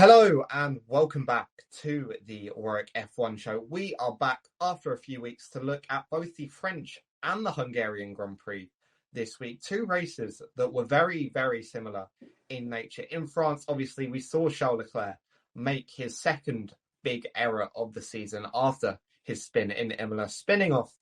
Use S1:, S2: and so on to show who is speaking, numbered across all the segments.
S1: Hello and welcome back to the Warwick F1 show. We are back after a few weeks to look at both the French and the Hungarian Grand Prix this week. Two races that were very, very similar in nature. In France, obviously, we saw Charles Leclerc make his second big error of the season after his spin in Imola, spinning off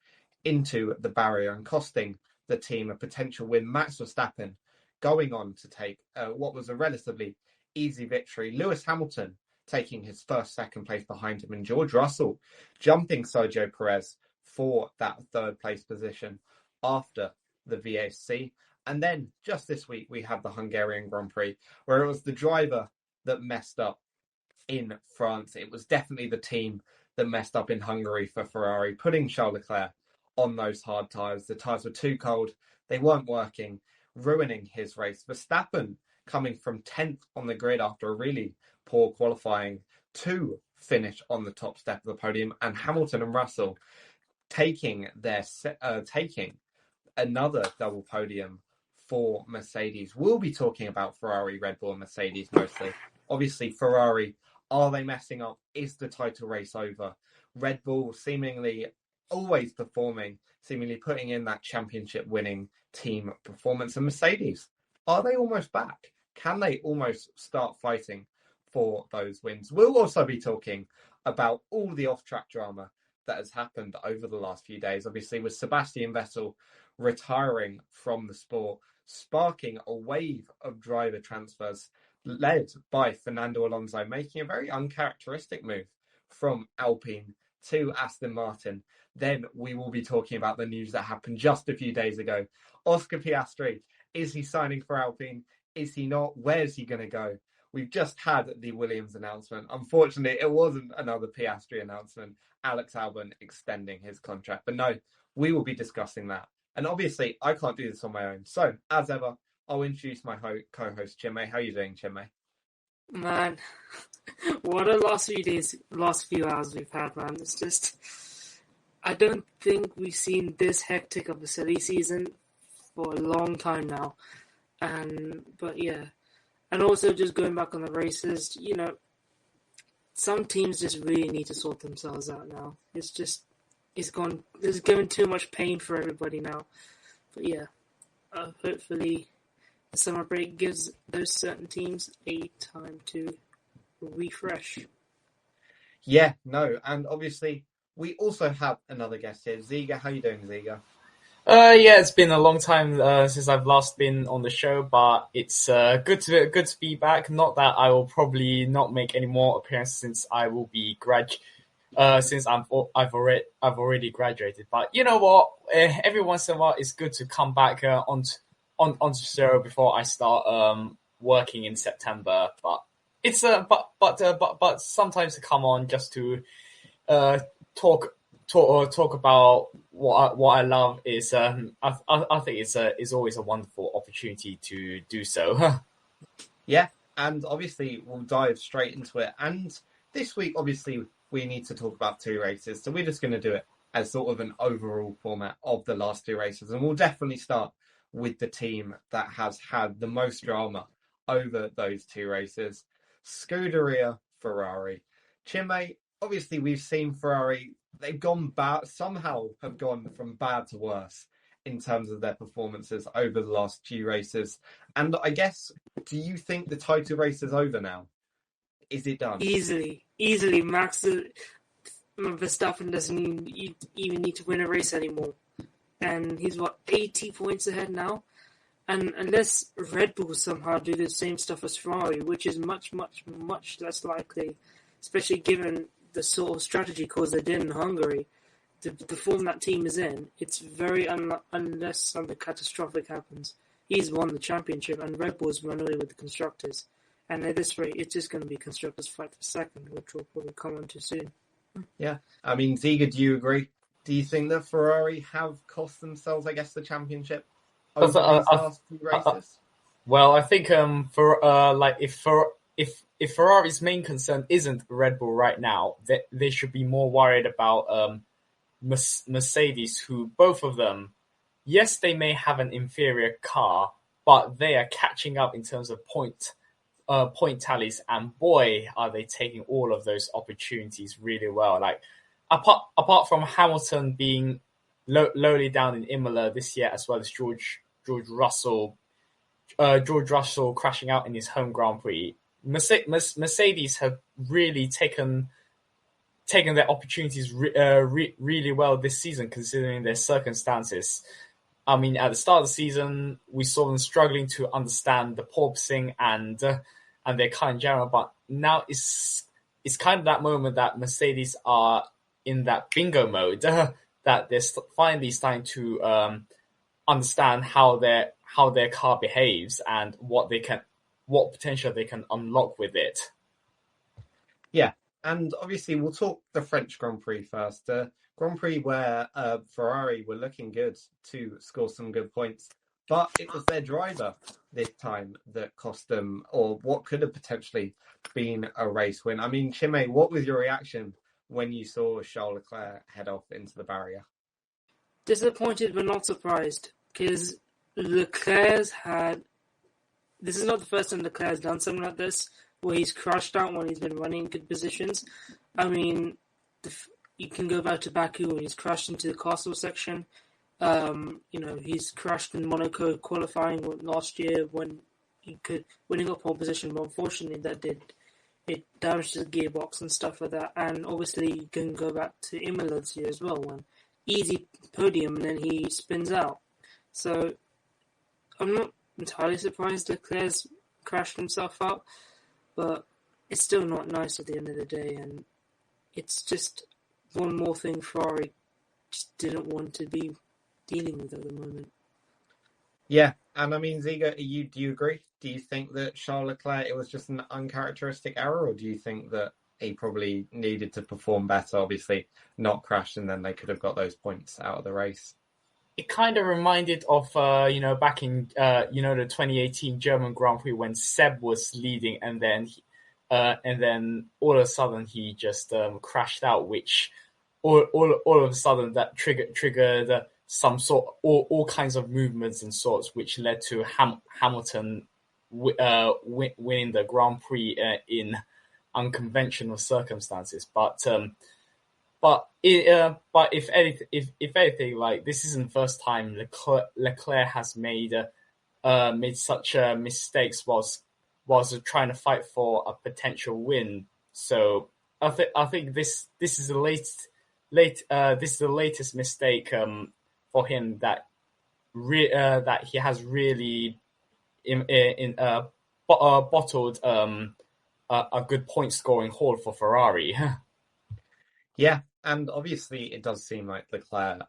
S1: into the barrier and costing the team a potential win. Max Verstappen going on to take what was a relatively easy victory. Lewis Hamilton taking his second place behind him, and George Russell jumping Sergio Perez for that third place position after the VAC. And then just this week, we had the Hungarian Grand Prix, where it was the driver that messed up in France. It was definitely the team that messed up in Hungary for Ferrari, putting Charles Leclerc on those hard tyres. The tyres were too cold. They weren't working, ruining his race. Verstappen coming from 10th on the grid after a really poor qualifying to finish on the top step of the podium, and Hamilton and Russell taking another double podium for Mercedes. We'll be talking about Ferrari, Red Bull, and Mercedes mostly. Obviously, Ferrari, are they messing up? Is the title race over? Red Bull seemingly always performing, seemingly putting in that championship winning team performance. And Mercedes, are they almost back? Can they almost start fighting for those wins? We'll also be talking about all the off-track drama that has happened over the last few days. Obviously, with Sebastian Vettel retiring from the sport, sparking a wave of driver transfers led by Fernando Alonso, making a very uncharacteristic move from Alpine to Aston Martin. Then we will be talking about the news that happened just a few days ago. Oscar Piastri, is he signing for Alpine? Is he not? Where's he going to go? We've just had the Williams announcement. Unfortunately, it wasn't another Piastri announcement. Alex Albon extending his contract. But no, we will be discussing that. And obviously, I can't do this on my own. So, as ever, I'll introduce my co-host, Chinmay. How are you doing, Chinmay?
S2: Man, what a last few hours we've had, man. It's just, I don't think we've seen this hectic of a silly season for a long time now. But yeah, and also just going back on the races, some teams just really need to sort themselves out now. It's given too much pain for everybody now. But yeah, hopefully the summer break gives those certain teams a time to refresh.
S1: Yeah, no, and obviously we also have another guest here. Zieger, how are you doing, Zieger?
S3: Yeah, it's been a long time since I've last been on the show, but it's good to be back. Not that I will probably not make any more appearances since I will be since I've already graduated. But you know what? Every once in a while, it's good to come back onto the show before I start working in September. But it's but sometimes to come on just to talk about what I love is I think it's always a wonderful opportunity to do so.
S1: Yeah, and obviously we'll dive straight into it. And this week, obviously, we need to talk about two races, so we're just going to do it as sort of an overall format of the last two races, and we'll definitely start with the team that has had the most drama over those two races, Scuderia Ferrari. Chinmay, obviously we've seen Ferrari. They've gone bad, somehow have gone from bad to worse in terms of their performances over the last few races. And I guess, do you think the title race is over now? Is it done?
S2: Easily. Max Verstappen doesn't even need to win a race anymore. And he's, 80 points ahead now? And unless Red Bull somehow do the same stuff as Ferrari, which is much, much, much less likely, especially given the sort of strategy course they did in Hungary, the form that team is in, it's very unless something catastrophic happens. He's won the championship, and Red Bull's run away with the constructors. And at this rate, it's just going to be constructors fight for second, which we'll probably come on to soon.
S1: Yeah, I mean, Zieger, do you agree? Do you think that Ferrari have cost themselves, I guess, the championship over these last few races?
S3: Well, I think if Ferrari's main concern isn't Red Bull right now, they should be more worried about Mercedes, who both of them, yes, they may have an inferior car, but they are catching up in terms of point point tallies, and boy, are they taking all of those opportunities really well. Like apart from Hamilton being lowly down in Imola this year, as well as George Russell crashing out in his home Grand Prix, Mercedes have really taken their opportunities really well this season, considering their circumstances. I mean, at the start of the season, we saw them struggling to understand the porpoising and their car in general, but now it's kind of that moment that Mercedes are in that bingo mode, that they're finally starting to understand how their car behaves and what potential they can unlock with it.
S1: Yeah, and obviously we'll talk the French Grand Prix first. Grand Prix where Ferrari were looking good to score some good points, but it was their driver this time that cost them, or what could have potentially been a race win. I mean, Chinmay, what was your reaction when you saw Charles Leclerc head off into the barrier?
S2: Disappointed but not surprised, because Leclerc's had... This is not the first time Leclerc's done something like this, where he's crashed out when he's been running in good positions. I mean, you can go back to Baku when he's crashed into the castle section. He's crashed in Monaco qualifying last year when he got pole position, but unfortunately it damaged his gearbox and stuff like that. And obviously you can go back to Imola this year as well, when easy podium and then he spins out. So I'm not entirely surprised Leclerc's crashed himself out, but it's still not nice at the end of the day, and it's just one more thing Ferrari just didn't want to be dealing with at the moment.
S1: Yeah, and I mean, Zieger, do you agree? Do you think that Charles Leclerc, it was just an uncharacteristic error, or do you think that he probably needed to perform better, obviously not crash, and then they could have got those points out of the race?
S3: It kind of reminded of, back in, the 2018 German Grand Prix when Seb was leading, and then all of a sudden he just crashed out, which all of a sudden that triggered some sort all kinds of movements and sorts, which led to Hamilton winning the Grand Prix in unconventional circumstances. But if anything, like, this isn't the first time Leclerc has made such mistakes whilst trying to fight for a potential win. So I think this is the latest mistake for him that he has really bottled a good point scoring haul for Ferrari.
S1: Yeah, and obviously it does seem like Leclerc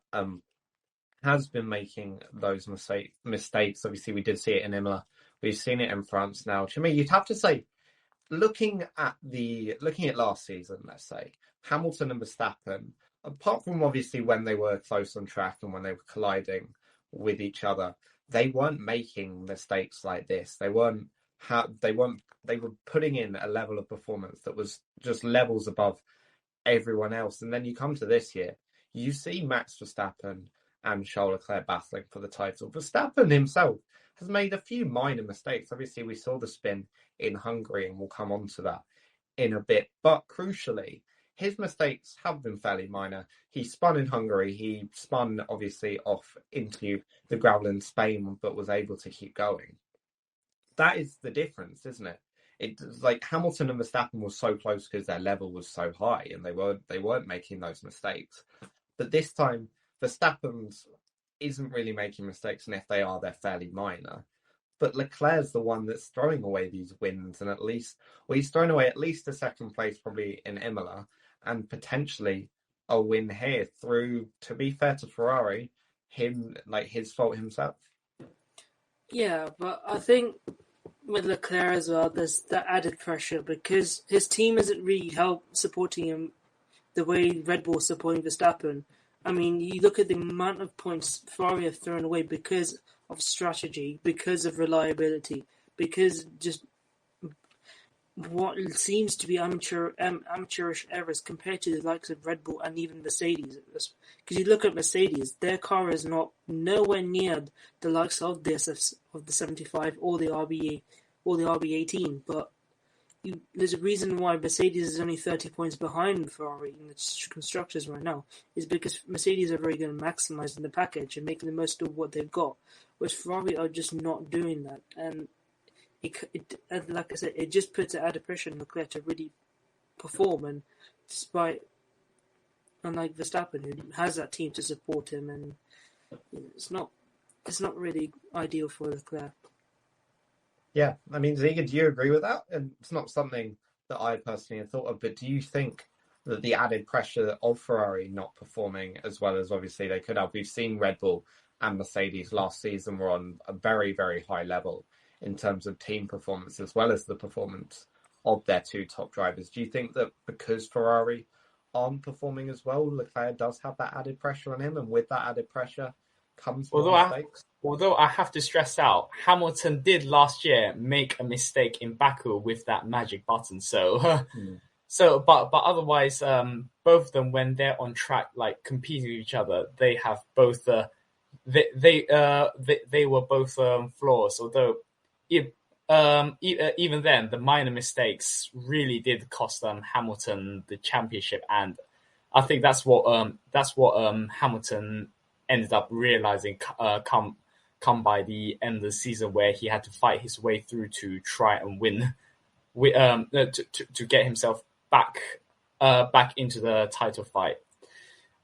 S1: has been making those mistakes. Obviously, we did see it in Imola. We've seen it in France now. To me, you'd have to say, looking at last season, let's say, Hamilton and Verstappen, apart from obviously when they were close on track and when they were colliding with each other, they weren't making mistakes like this. They were putting in a level of performance that was just levels above everyone else. And then you come to this year, you see Max Verstappen and Charles Leclerc battling for the title. Verstappen himself has made a few minor mistakes. Obviously, we saw the spin in Hungary, and we'll come on to that in a bit. But crucially, his mistakes have been fairly minor. He spun in Hungary. He spun, obviously, off into the gravel in Spain, but was able to keep going. That is the difference, isn't it? It's like Hamilton and Verstappen were so close because their level was so high, and they weren't making those mistakes. But this time, Verstappen isn't really making mistakes, and if they are, they're fairly minor. But Leclerc's the one that's throwing away these wins, and he's thrown away at least a second place probably in Imola, and potentially a win here through, to be fair to Ferrari, his fault himself.
S2: Yeah, but I think with Leclerc as well, there's that added pressure because his team isn't really supporting him the way Red Bull supporting Verstappen. I mean, you look at the amount of points Ferrari have thrown away because of strategy, because of reliability, because just what seems to be amateurish errors compared to the likes of Red Bull and even Mercedes. Because you look at Mercedes, their car is nowhere near the likes of the 75 or the RBE or the RB18, but there's a reason why Mercedes is only 30 points behind Ferrari in the constructors right now, is because Mercedes are very good at maximizing the package and making the most of what they've got, whereas Ferrari are just not doing that. And like I said, it just puts added pressure on Leclerc to really perform, and despite, unlike Verstappen, who has that team to support him, and it's not really ideal for Leclerc.
S1: Yeah, I mean, Zieger, do you agree with that? And it's not something that I personally have thought of, but do you think that the added pressure of Ferrari not performing as well as obviously they could have? We've seen Red Bull and Mercedes last season were on a very, very high level in terms of team performance as well as the performance of their two top drivers. Do you think that because Ferrari aren't performing as well, Leclerc does have that added pressure on him, and with that added pressure comes more mistakes?
S3: Although I have to stress out, Hamilton did last year make a mistake in Baku with that magic button. So, but otherwise, both of them, when they're on track, like competing with each other, they have both. They were both flaws. Although, even then, the minor mistakes really did cost Hamilton the championship, and I think that's what Hamilton ended up realizing come by the end of the season, where he had to fight his way through to try and win, to get himself back into the title fight.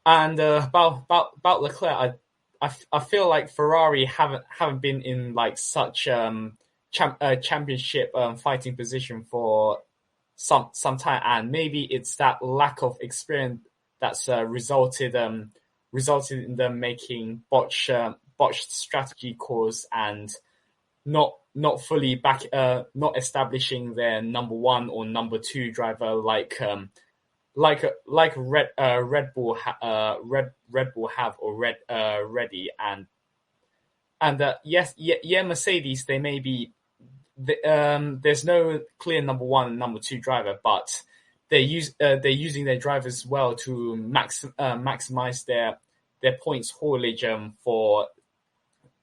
S3: And about Leclerc, I feel like Ferrari haven't been in like such championship fighting position for some time, and maybe it's that lack of experience that's resulted in them making botched strategy calls and not fully not establishing their number one or number two driver like Red Bull have already, and Mercedes, they may be there's no clear number one and number two driver, but they're using their drivers well to maximize their points haulage for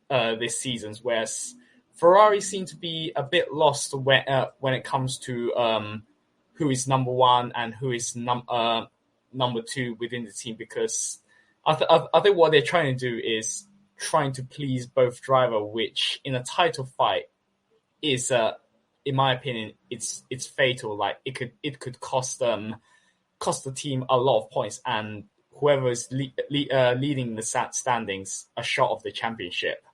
S3: this season, whereas Ferrari seem to be a bit lost when it comes to who is number one and who is number two within the team, because I think what they're trying to do is trying to please both driver, which in a title fight is in my opinion it's fatal. Like it could cost the team a lot of points, and whoever is leading the standings a shot of the championship.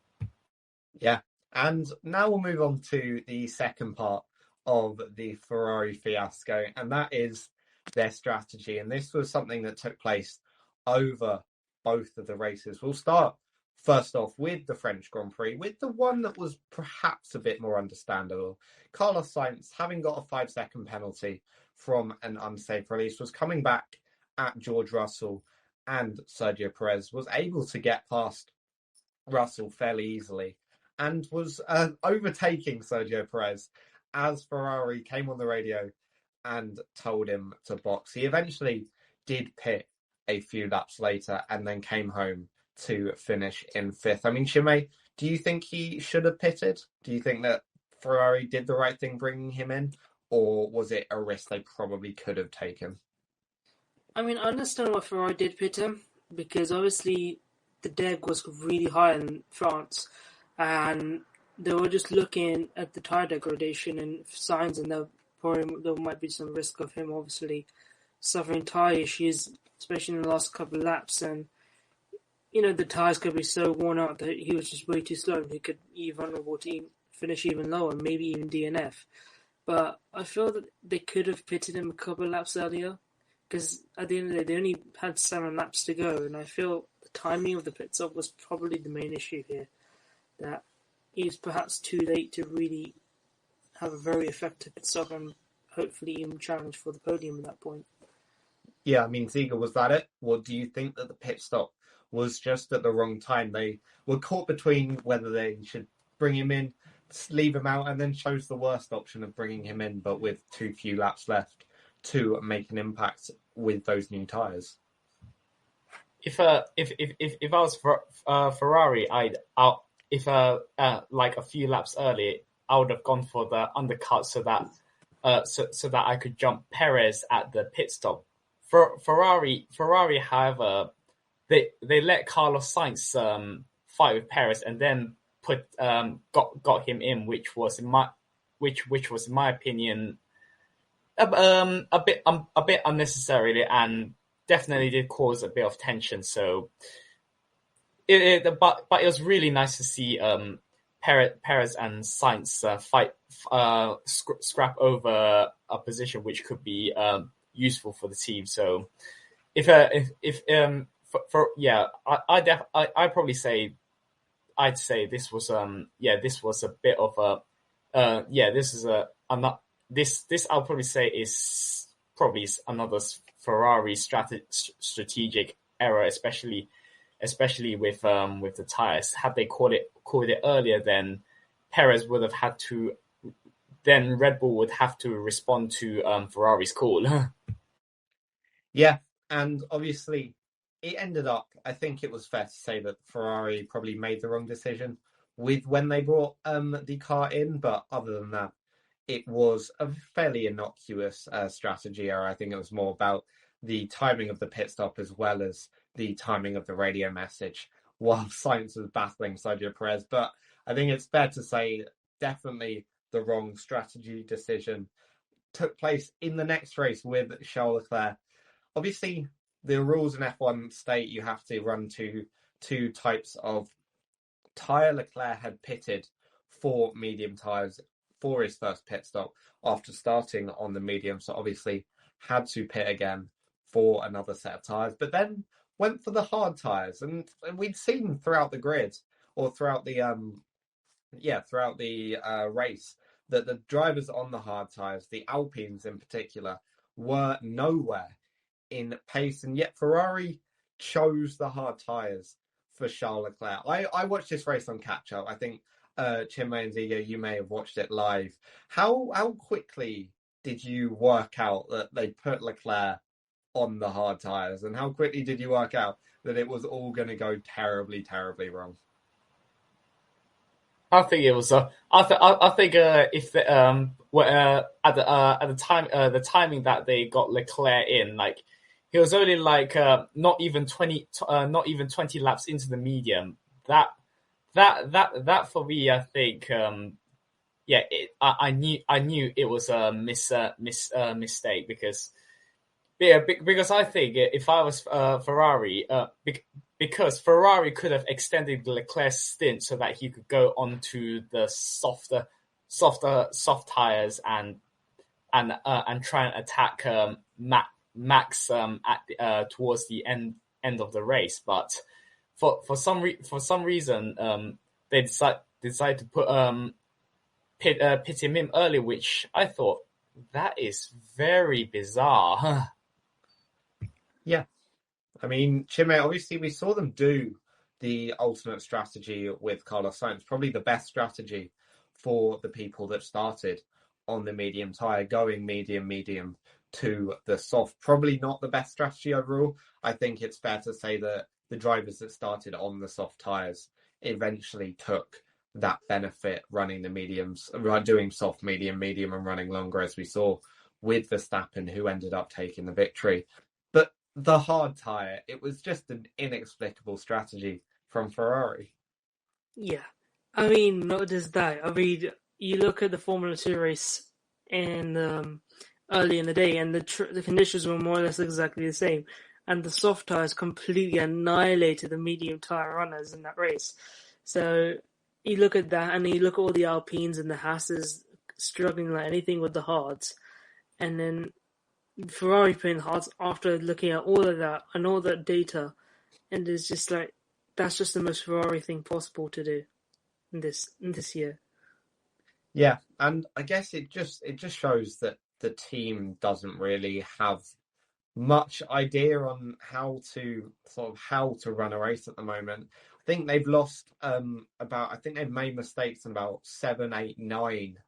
S1: Yeah, and now we'll move on to the second part of the Ferrari fiasco, and that is their strategy. And this was something that took place over both of the races. We'll start first off with the French Grand Prix, with the one that was perhaps a bit more understandable. Carlos Sainz, having got a 5-second penalty from an unsafe release, was coming back at George Russell and Sergio Perez, was able to get past Russell fairly easily and was overtaking Sergio Perez as Ferrari came on the radio and told him to box. He eventually did pit a few laps later and then came home to finish in 5th. I mean, Chinmay, do you think he should have pitted? Do you think that Ferrari did the right thing bringing him in, or was it a risk they probably could have taken?
S2: I mean, I understand why Ferrari did pit him, because obviously the deg was really high in France, and they were just looking at the tyre degradation and signs, and there might be some risk of him obviously suffering tyre issues, especially in the last couple of laps. And the tyres could be so worn out that he was just way too slow. He could be vulnerable to finish even lower, maybe even DNF. But I feel that they could have pitted him a couple of laps earlier, because at the end of the day, they only had 7 laps to go, and I feel the timing of the pit stop was probably the main issue here. That he was perhaps too late to really have a very effective pit stop and hopefully even challenge for the podium at that point.
S1: Yeah, I mean, Zieger, was that it? Or do you think that the pit stop was just at the wrong time? They were caught between whether they should bring him in, leave him out, and then chose the worst option of bringing him in, but with too few laps left to make an impact with those new tyres.
S3: If I was Ferrari, like a few laps early, I would have gone for the undercut so that I could jump Perez at the pit stop. For Ferrari, however, they let Carlos Sainz fight with Perez and then got him in, which was in my opinion a bit unnecessarily and definitely did cause a bit of tension. So but it was really nice to see Perez and Sainz fight scrap over a position which could be useful for the team. So I'd say this was a bit of this I'll probably say is probably another Ferrari strategic error, especially with the tires. Had they caught it earlier, then Perez would have had to. Then Red Bull would have to respond to Ferrari's call.
S1: Yeah, and obviously it ended up, I think it was fair to say that Ferrari probably made the wrong decision with when they brought the car in, but other than that, it was a fairly innocuous strategy error. I think it was more about the timing of the pit stop as well as the timing of the radio message while Sainz was battling Sergio Perez. But I think it's fair to say definitely the wrong strategy decision took place in the next race with Charles Leclerc. Obviously, the rules in F1 state you have to run two types of tyre. Leclerc had pitted for medium tyres for his first pit stop after starting on the medium, so obviously had to pit again for another set of tyres, but then went for the hard tyres. And we'd seen throughout the grid or throughout the race that the drivers on the hard tyres, the Alpines in particular, were nowhere in pace, and yet Ferrari chose the hard tyres for Charles Leclerc. I watched this race on catch up. I think Chinmay and Zieger, you may have watched it live. How quickly did you work out that they put Leclerc on the hard tyres, and how quickly did you work out that it was all going to go terribly, terribly wrong?
S3: I think it was. I think if the, at the time the timing that they got Leclerc in, like he was only like not even 20 laps into the medium. That for me, I think I knew it was a mistake because I think if I was Ferrari, because Ferrari could have extended Leclerc's stint so that he could go onto the soft tires and try and attack Max towards the end of the race. But for some reason they decide to put pit him in early, which I thought that is very bizarre.
S1: Yeah. I mean, Chinmay, obviously we saw them do the alternate strategy with Carlos Sainz, probably the best strategy for the people that started on the medium tyre, going medium to the soft. Probably not the best strategy overall. I think it's fair to say that the drivers that started on the soft tyres eventually took that benefit running the mediums, doing soft, medium, and running longer, as we saw with Verstappen, who ended up taking the victory. But the hard tyre, it was just an inexplicable strategy from Ferrari.
S2: Yeah. I mean, not just that. I mean, you look at the Formula 2 race in early in the day, and the conditions were more or less exactly the same. And the soft tyres completely annihilated the medium tyre runners in that race. So you look at that, and you look at all the Alpines and the Haas's struggling like anything with the hards. And then Ferrari playing hards after looking at all of that and all that data, and it's just like that's just the most Ferrari thing possible to do in this year.
S1: Yeah, and I guess it just shows that the team doesn't really have much idea on how to run a race at the moment. I think they've lost I think they've made mistakes in about 7, 8, 9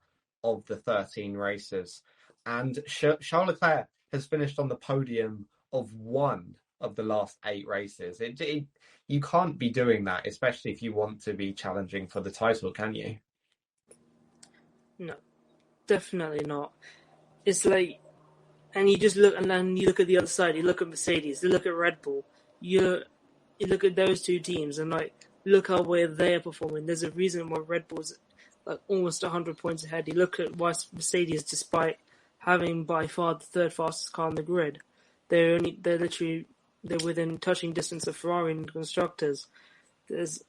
S1: of the 13 races. And Charles Leclerc has finished on the podium of 1 of the last 8 races. You can't be doing that, especially if you want to be challenging for the title, can you?
S2: No, definitely not. It's like, and you just look, and then you look at the other side. You look at Mercedes. You look at Red Bull. You look at those two teams, and like, look how well they're performing. There's a reason why Red Bull's like almost 100 points ahead. You look at why Mercedes, despite having by far the third fastest car on the grid, they're within touching distance of Ferrari and constructors. It's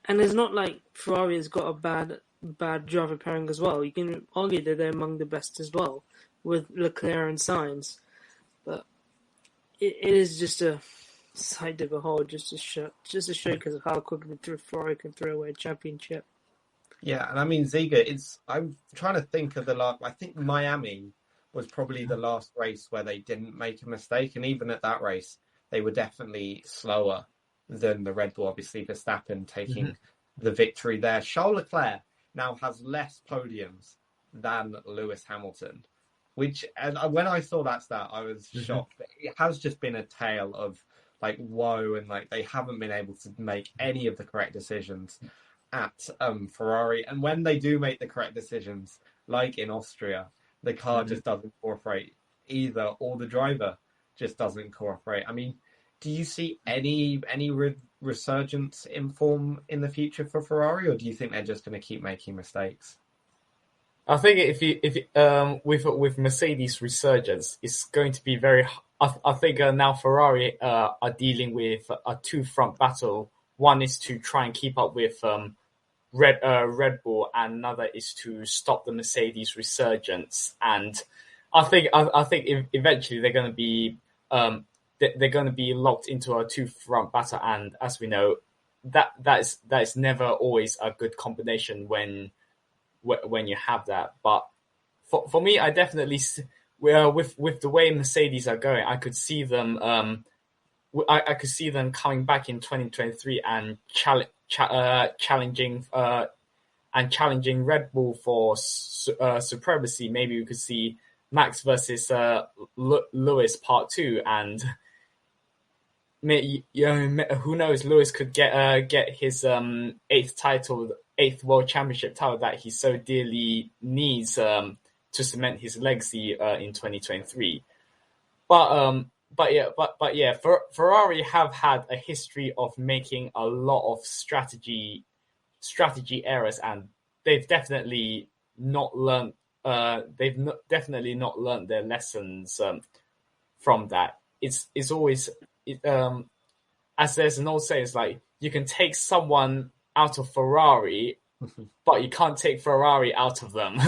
S2: not like Ferrari has got a bad driver pairing as well. You can argue that they're among the best as well, with Leclerc and Sainz. But it is just a sight to behold, just a showcase of how quickly Ferrari can throw away a championship.
S1: Yeah, and I mean, Zieger, I'm trying to think of the last, I think Miami was probably the last race where they didn't make a mistake. And even at that race, they were definitely slower than the Red Bull, obviously Verstappen taking the victory there. Charles Leclerc now has less podiums than Lewis Hamilton, which, and when I saw that stat, I was shocked. It has just been a tale of like woe, and like they haven't been able to make any of the correct decisions at Ferrari. And when they do make the correct decisions, like in Austria, the car just doesn't cooperate either, or the driver just doesn't cooperate. I mean, do you see any resurgence in form in the future for Ferrari, or do you think they're just going to keep making mistakes?
S3: I think with Mercedes resurgence, it's going to be very. I think now Ferrari are dealing with a two-front battle. One is to try and keep up with Red Bull, and another is to stop the Mercedes resurgence. And I think eventually they're going to be locked into a two-front battle. And as we know, that is never always a good combination when you have that. But for me, I definitely with the way Mercedes are going, I could see them I could see them coming back in 2023 and challenging Red Bull for supremacy. Maybe we could see Max versus Lewis Part 2, and who knows? Lewis could get his eighth World Championship title that he so dearly needs to cement his legacy in 2023. But yeah, Ferrari have had a history of making a lot of strategy errors, and they've definitely not learned. Definitely not learned their lessons from that. It's always as there's an old saying, it's like you can take someone out of Ferrari, but you can't take Ferrari out of them.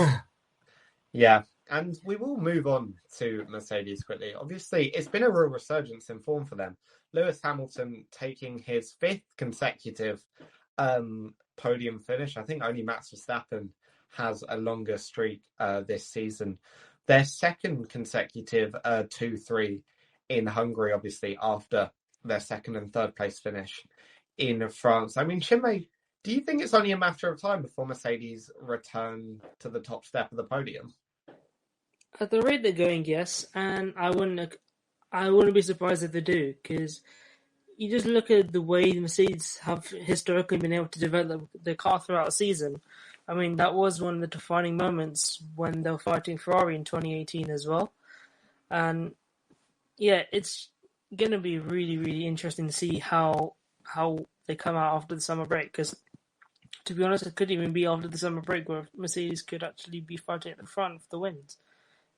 S1: Yeah, and we will move on to Mercedes quickly. Obviously, it's been a real resurgence in form for them. Lewis Hamilton taking his 5th consecutive podium finish. I think only Max Verstappen has a longer streak this season. Their 2nd consecutive 2-3 in Hungary, obviously, after their 2nd and 3rd place finish in France. I mean, Chinmay, do you think it's only a matter of time before Mercedes return to the top step of the podium?
S2: At the rate they're going, yes, and I wouldn't be surprised if they do, because you just look at the way the Mercedes have historically been able to develop their car throughout the season. I mean, that was one of the defining moments when they were fighting Ferrari in 2018 as well. And yeah, it's going to be really, really interesting to see how they come out after the summer break, because to be honest, it could even be after the summer break where Mercedes could actually be fighting at the front for the wins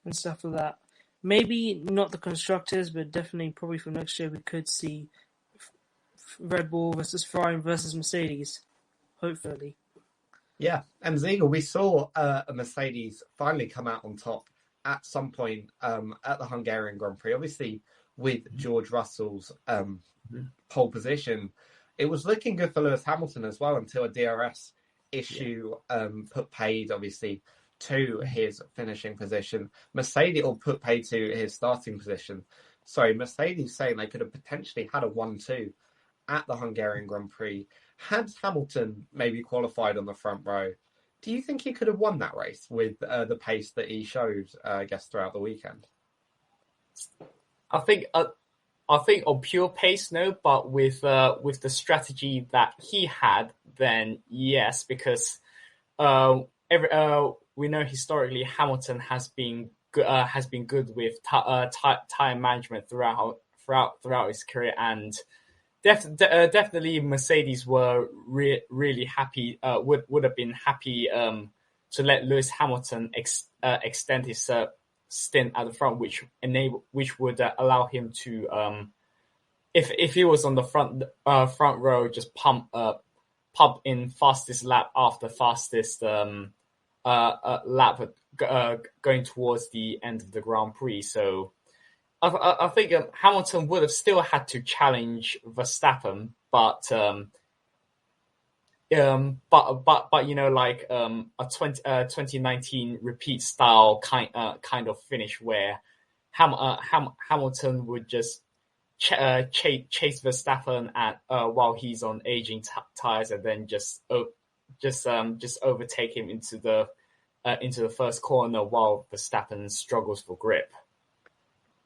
S2: and stuff like that. Maybe not the constructors, but definitely probably for next year we could see Red Bull versus Ferrari versus Mercedes, hopefully.
S1: Yeah, and Zieger, we saw a Mercedes finally come out on top at some point at the Hungarian Grand Prix. Obviously, with George Russell's pole position, it was looking good for Lewis Hamilton as well until a DRS issue put paid, obviously, to his finishing position. Mercedes, or put paid to his starting position. Sorry, Mercedes saying they could have potentially had a 1-2 at the Hungarian Grand Prix. Had Hamilton maybe qualified on the front row, do you think he could have won that race with the pace that he showed, I guess, throughout the weekend?
S3: I think on pure pace, no, but with the strategy that he had, then yes, because we know historically Hamilton has been good with tire management throughout his career, and definitely Mercedes were really happy. Would have been happy to let Lewis Hamilton extend his stint at the front, which would allow him to, if he was on the front row, just pump in fastest lap after fastest lap going towards the end of the Grand Prix. So I think Hamilton would have still had to challenge Verstappen, but like a 2019 repeat style kind of finish where Hamilton would just chase Verstappen while he's on aging tires, and then just overtake him into the first corner while Verstappen struggles for grip.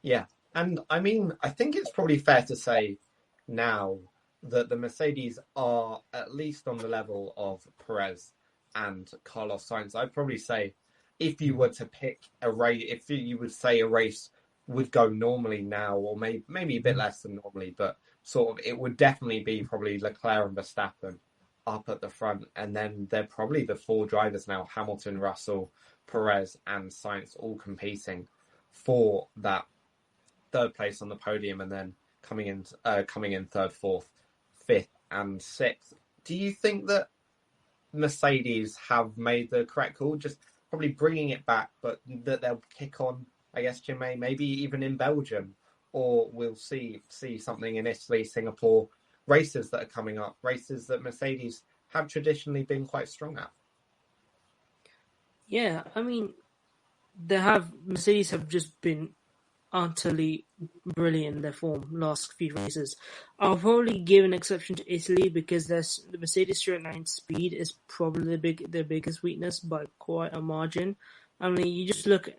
S1: Yeah, and I mean, I think it's probably fair to say now that the Mercedes are at least on the level of Perez and Carlos Sainz. I'd probably say if you were to pick a race, if you would say a race would go normally now, or maybe a bit less than normally, but sort of it would definitely be probably Leclerc and Verstappen up at the front, and then they're probably the four drivers now: Hamilton, Russell, Perez, and Sainz, all competing for that third place on the podium, and then coming in third, fourth, fifth, and sixth. Do you think that Mercedes have made the correct call, just probably bringing it back, but that they'll kick on, I guess, Chinmay, maybe even in Belgium, or we'll see something in Italy, Singapore, races that are coming up, races that Mercedes have traditionally been quite strong at?
S2: Yeah, I mean, Mercedes have just been utterly brilliant in their form last few races. I'll probably give an exception to Italy because the Mercedes straight line speed is probably their biggest weakness by quite a margin. I mean, you just look at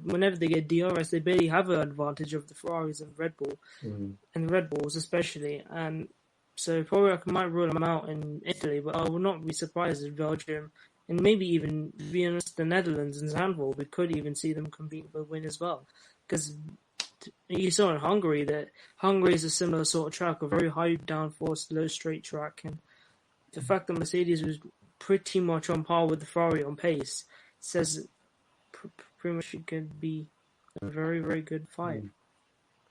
S2: whenever they get DRS, they barely have an advantage of the Ferraris and Red Bull, and the Red Bulls especially. And so probably I might rule them out in Italy, but I would not be surprised if Belgium and maybe even, to be honest, the Netherlands and Zandvoort, we could even see them compete for a win as well. Because you saw in Hungary that Hungary is a similar sort of track, a very high downforce, low straight track, and the fact that Mercedes was pretty much on par with the Ferrari on pace says pretty much it could be a very, very good fight.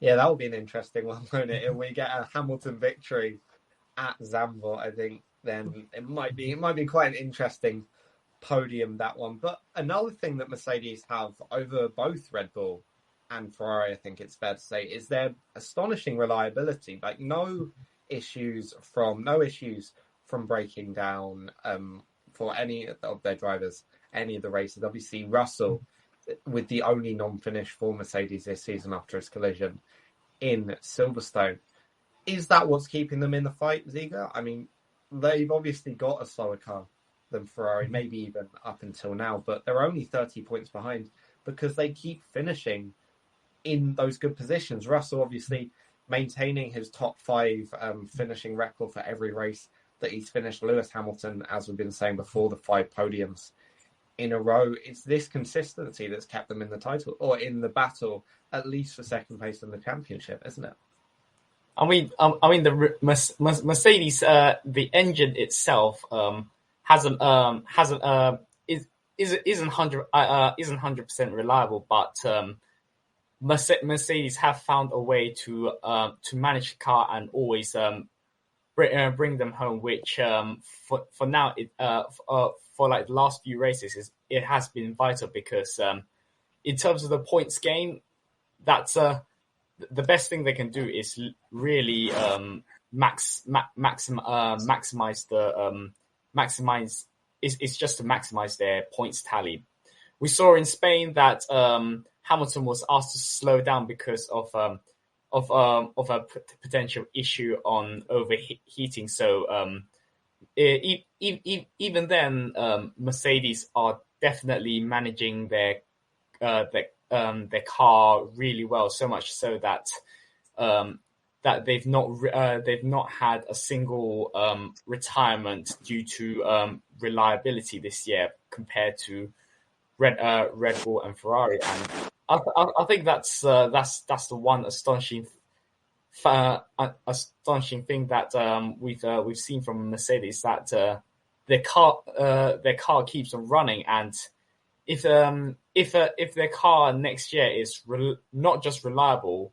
S1: Yeah, that would be an interesting one, won't it? If we get a Hamilton victory at Zandvoort, I think then it might be quite an interesting podium, that one. But another thing that Mercedes have over both Red Bull and Ferrari, I think it's fair to say, is their astonishing reliability. Like no issues from breaking down for any of their drivers, any of the races. Obviously, Russell with the only non-finish for Mercedes this season after his collision in Silverstone. Is that what's keeping them in the fight, Zieger? I mean, they've obviously got a slower car than Ferrari, maybe even up until now, but they're only 30 points behind because they keep finishing in those good positions. Russell obviously maintaining his top five finishing record for every race that he's finished. Lewis Hamilton, as we've been saying before, the 5 podiums in a row. It's this consistency that's kept them in the title, or in the battle, at least for second place in the championship, isn't it?
S3: I mean, the Mercedes, the engine itself isn't 100% reliable, but Mercedes have found a way to manage the car and always bring them home. Which for now, for like the last few races, it has been vital because in terms of the points gain, that's the best thing they can do is really maximize. It's just to maximize their points tally. We saw in Spain that Hamilton was asked to slow down because of a potential issue on overheating. So even then, Mercedes are definitely managing their car really well. So much so that that they've not had a single retirement due to reliability this year compared to Red Bull and Ferrari, and I think that's the one astonishing thing that we've seen from Mercedes, that their car keeps on running, and if their car next year is not just reliable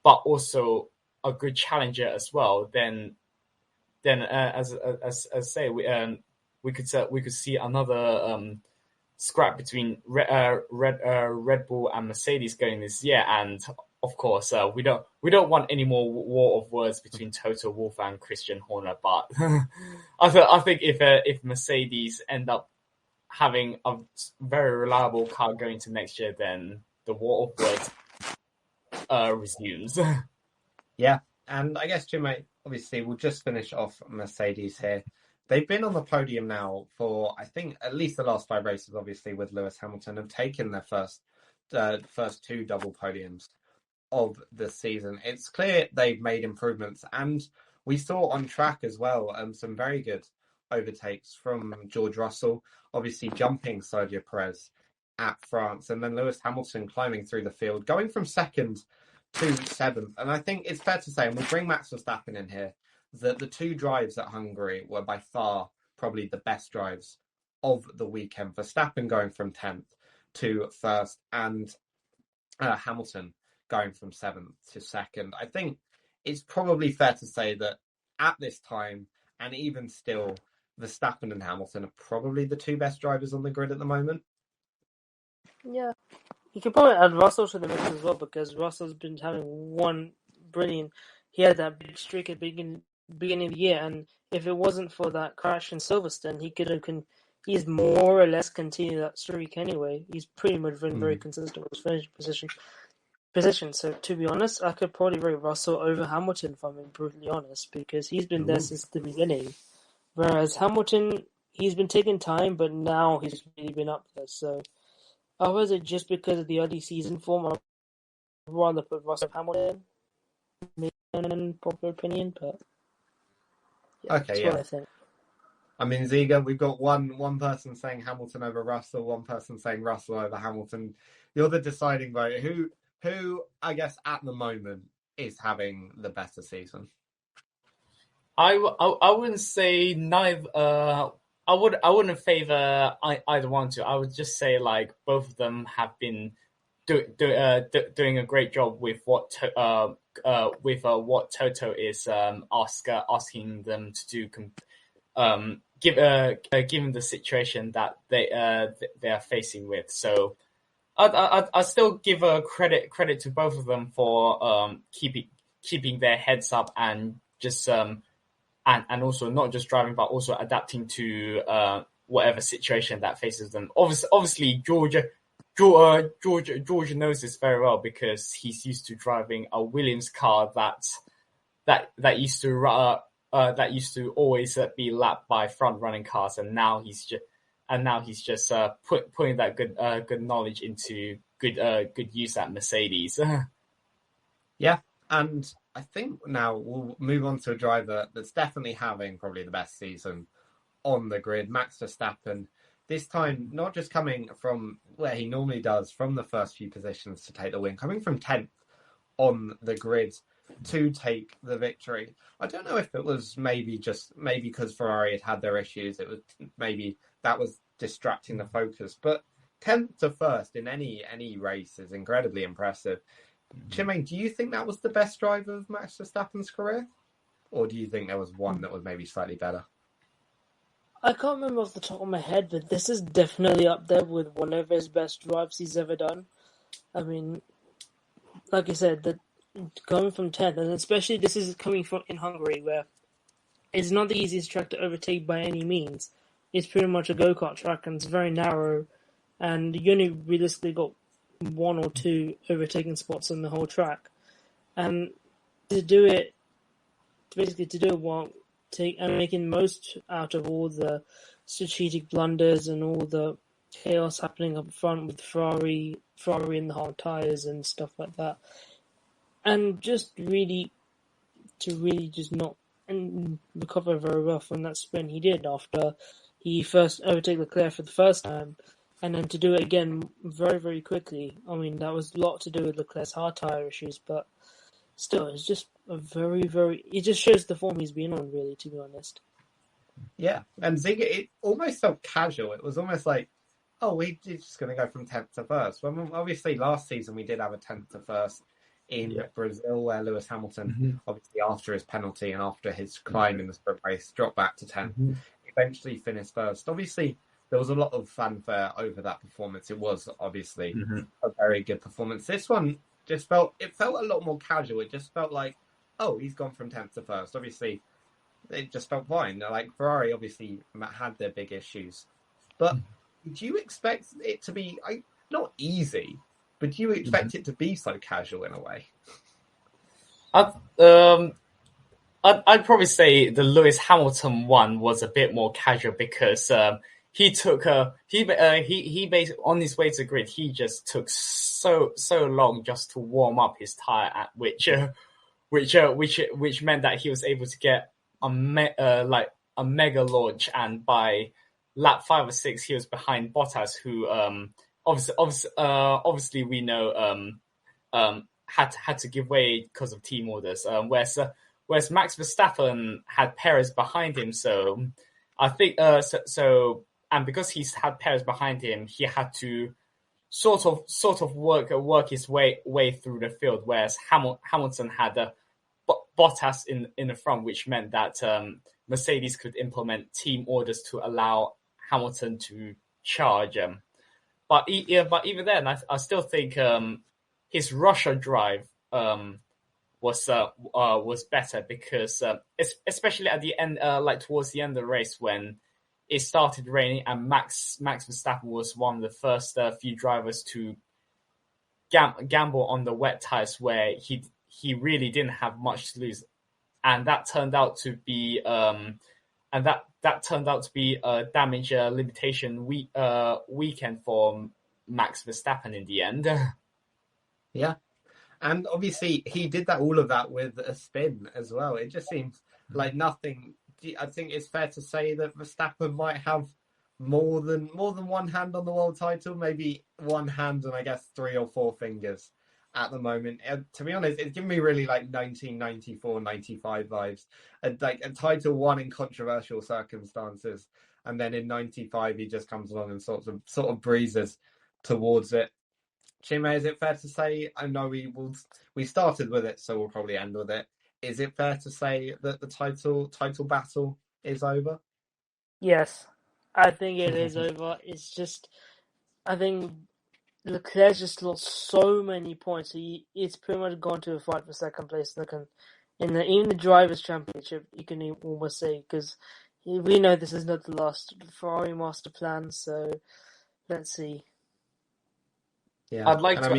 S3: but also a good challenger as well, then as say we could see another scrap between Red Bull and Mercedes going this year, and of course we don't want any more war of words between Toto Wolff and Christian Horner. But I think if Mercedes end up having a very reliable car going to next year, then the war of words resumes.
S1: Yeah, and I guess, Chinmay, obviously we'll just finish off Mercedes here. They've been on the podium now for, I think, at least the last 5 races, obviously, with Lewis Hamilton, have taken their first 2 double podiums of the season. It's clear they've made improvements, and we saw on track as well some very good overtakes from George Russell, obviously jumping Sergio Perez at France, and then Lewis Hamilton climbing through the field, going from second to 7th. And I think it's fair to say, and we'll bring Max Verstappen in here, that the 2 drives at Hungary were by far probably the best drives of the weekend. Verstappen going from 10th to 1st, and Hamilton going from 7th to 2nd. I think it's probably fair to say that at this time, and even still, Verstappen and Hamilton are probably the 2 best drivers on the grid at the moment.
S2: Yeah. You could probably add Russell to the mix as well, because Russell's been having one brilliant. He had that big streak at the beginning of the year, and if it wasn't for that crash in Silverstone, he could have he's more or less continued that streak anyway. He's pretty much been very consistent with his finishing position. So to be honest, I could probably rate Russell over Hamilton, if I'm being brutally honest, because he's been there since the beginning. Whereas Hamilton, he's been taking time, but now he's really been up there. So, or was it just because of the early season form? I'd rather put Russell Hamilton, maybe in popular opinion, but yeah,
S1: Okay,
S2: that's
S1: yeah.
S2: what I think.
S1: I mean, Zieger, we've got one person saying Hamilton over Russell, one person saying Russell over Hamilton. You're the deciding vote. Who I guess at the moment is having the better season?
S3: I wouldn't say neither. I wouldn't favor either one. I would just say like both of them have been doing a great job with what Toto is asking them to do. Given the situation that they are facing with. So I still give credit to both of them for keeping their heads up and just and also not just driving but also adapting to whatever situation that faces them. Obviously George knows this very well because he's used to driving a Williams car that used to always be lapped by front running cars, and now he's just putting that good knowledge into good use at Mercedes.
S1: Yeah, and I think now we'll move on to a driver that's definitely having probably the best season on the grid, Max Verstappen. This time, not just coming from where he normally does, from the first few positions to take the win, coming from 10th on the grid to take the victory. I don't know if it was maybe because Ferrari had their issues, it was maybe that was distracting the focus, but 10th to 1st in any race is incredibly impressive. Chinmay, do you think that was the best drive of Max Verstappen's career? Or do you think there was one that was maybe slightly better?
S2: I can't remember off the top of my head, but this is definitely up there with one of his best drives he's ever done. I mean, like I said, going from 10th, and especially this is coming from in Hungary, where it's not the easiest track to overtake by any means. It's pretty much a go-kart track, and it's very narrow, and you only realistically got 1 or 2 overtaking spots on the whole track. And to do it while making most out of all the strategic blunders and all the chaos happening up front with Ferrari in the hard tires and stuff like that, and just really not recover very well from that sprint he did after he first overtook Leclerc for the first time, and then to do it again very, very quickly. I mean, that was a lot to do with Leclerc's hard tyre issues, but still, it's just a very, very... It just shows the form he's been on, really, to be honest.
S1: Yeah, and Zieger, it almost felt casual. It was almost like, oh, we're just going to go from 10th to 1st. When obviously last season we did have a 10th to 1st in Brazil, where Lewis Hamilton, obviously after his penalty and after his climb in the sprint race, dropped back to 10th. Eventually finished 1st. Obviously, there was a lot of fanfare over that performance. It was obviously a very good performance. This one just felt a lot more casual. It just felt like, oh, he's gone from 10th to 1st. Obviously, it just felt fine. Like Ferrari obviously had their big issues. But do you expect it to be not easy, but do you expect it to be so casual in a way?
S3: I'd probably say the Lewis Hamilton one was a bit more casual because he took he basically on his way to the grid. He just took so long just to warm up his tire, which meant that he was able to get a mega launch, and by lap 5 or 6 he was behind Bottas, who obviously we know had to give way because of team orders. Whereas Max Verstappen had Perez behind him, so I think and because he's had Perez behind him, he had to sort of work his way through the field. Whereas Hamilton had Bottas in the front, which meant that Mercedes could implement team orders to allow Hamilton to charge. But even then, I still think his Russia drive was better because especially at the end, towards the end of the race when it started raining and Max Verstappen was one of the first few drivers to gamble on the wet tires where he really didn't have much to lose, and that turned out to be a damage limitation weekend for Max Verstappen in the end.
S1: Yeah. And obviously, he did all of that with a spin as well. It just seems like nothing. I think it's fair to say that Verstappen might have more than one hand on the world title, maybe one hand and I guess 3 or 4 fingers at the moment. To be honest, it's giving me really like 1994, 95 vibes. Like a title won in controversial circumstances, and then in 95 he just comes along and sort of breezes towards it. Chinmay, is it fair to say, I know we started with it, so we'll probably end with it. Is it fair to say that the title battle is over?
S2: Yes, I think it is over. It's just, I think Leclerc just lost so many points. It's pretty much gone to a fight for second place. In even the Drivers' Championship, you can almost say, because we know this is not the last Ferrari master plan, so let's see.
S1: Yeah,
S3: I'd like to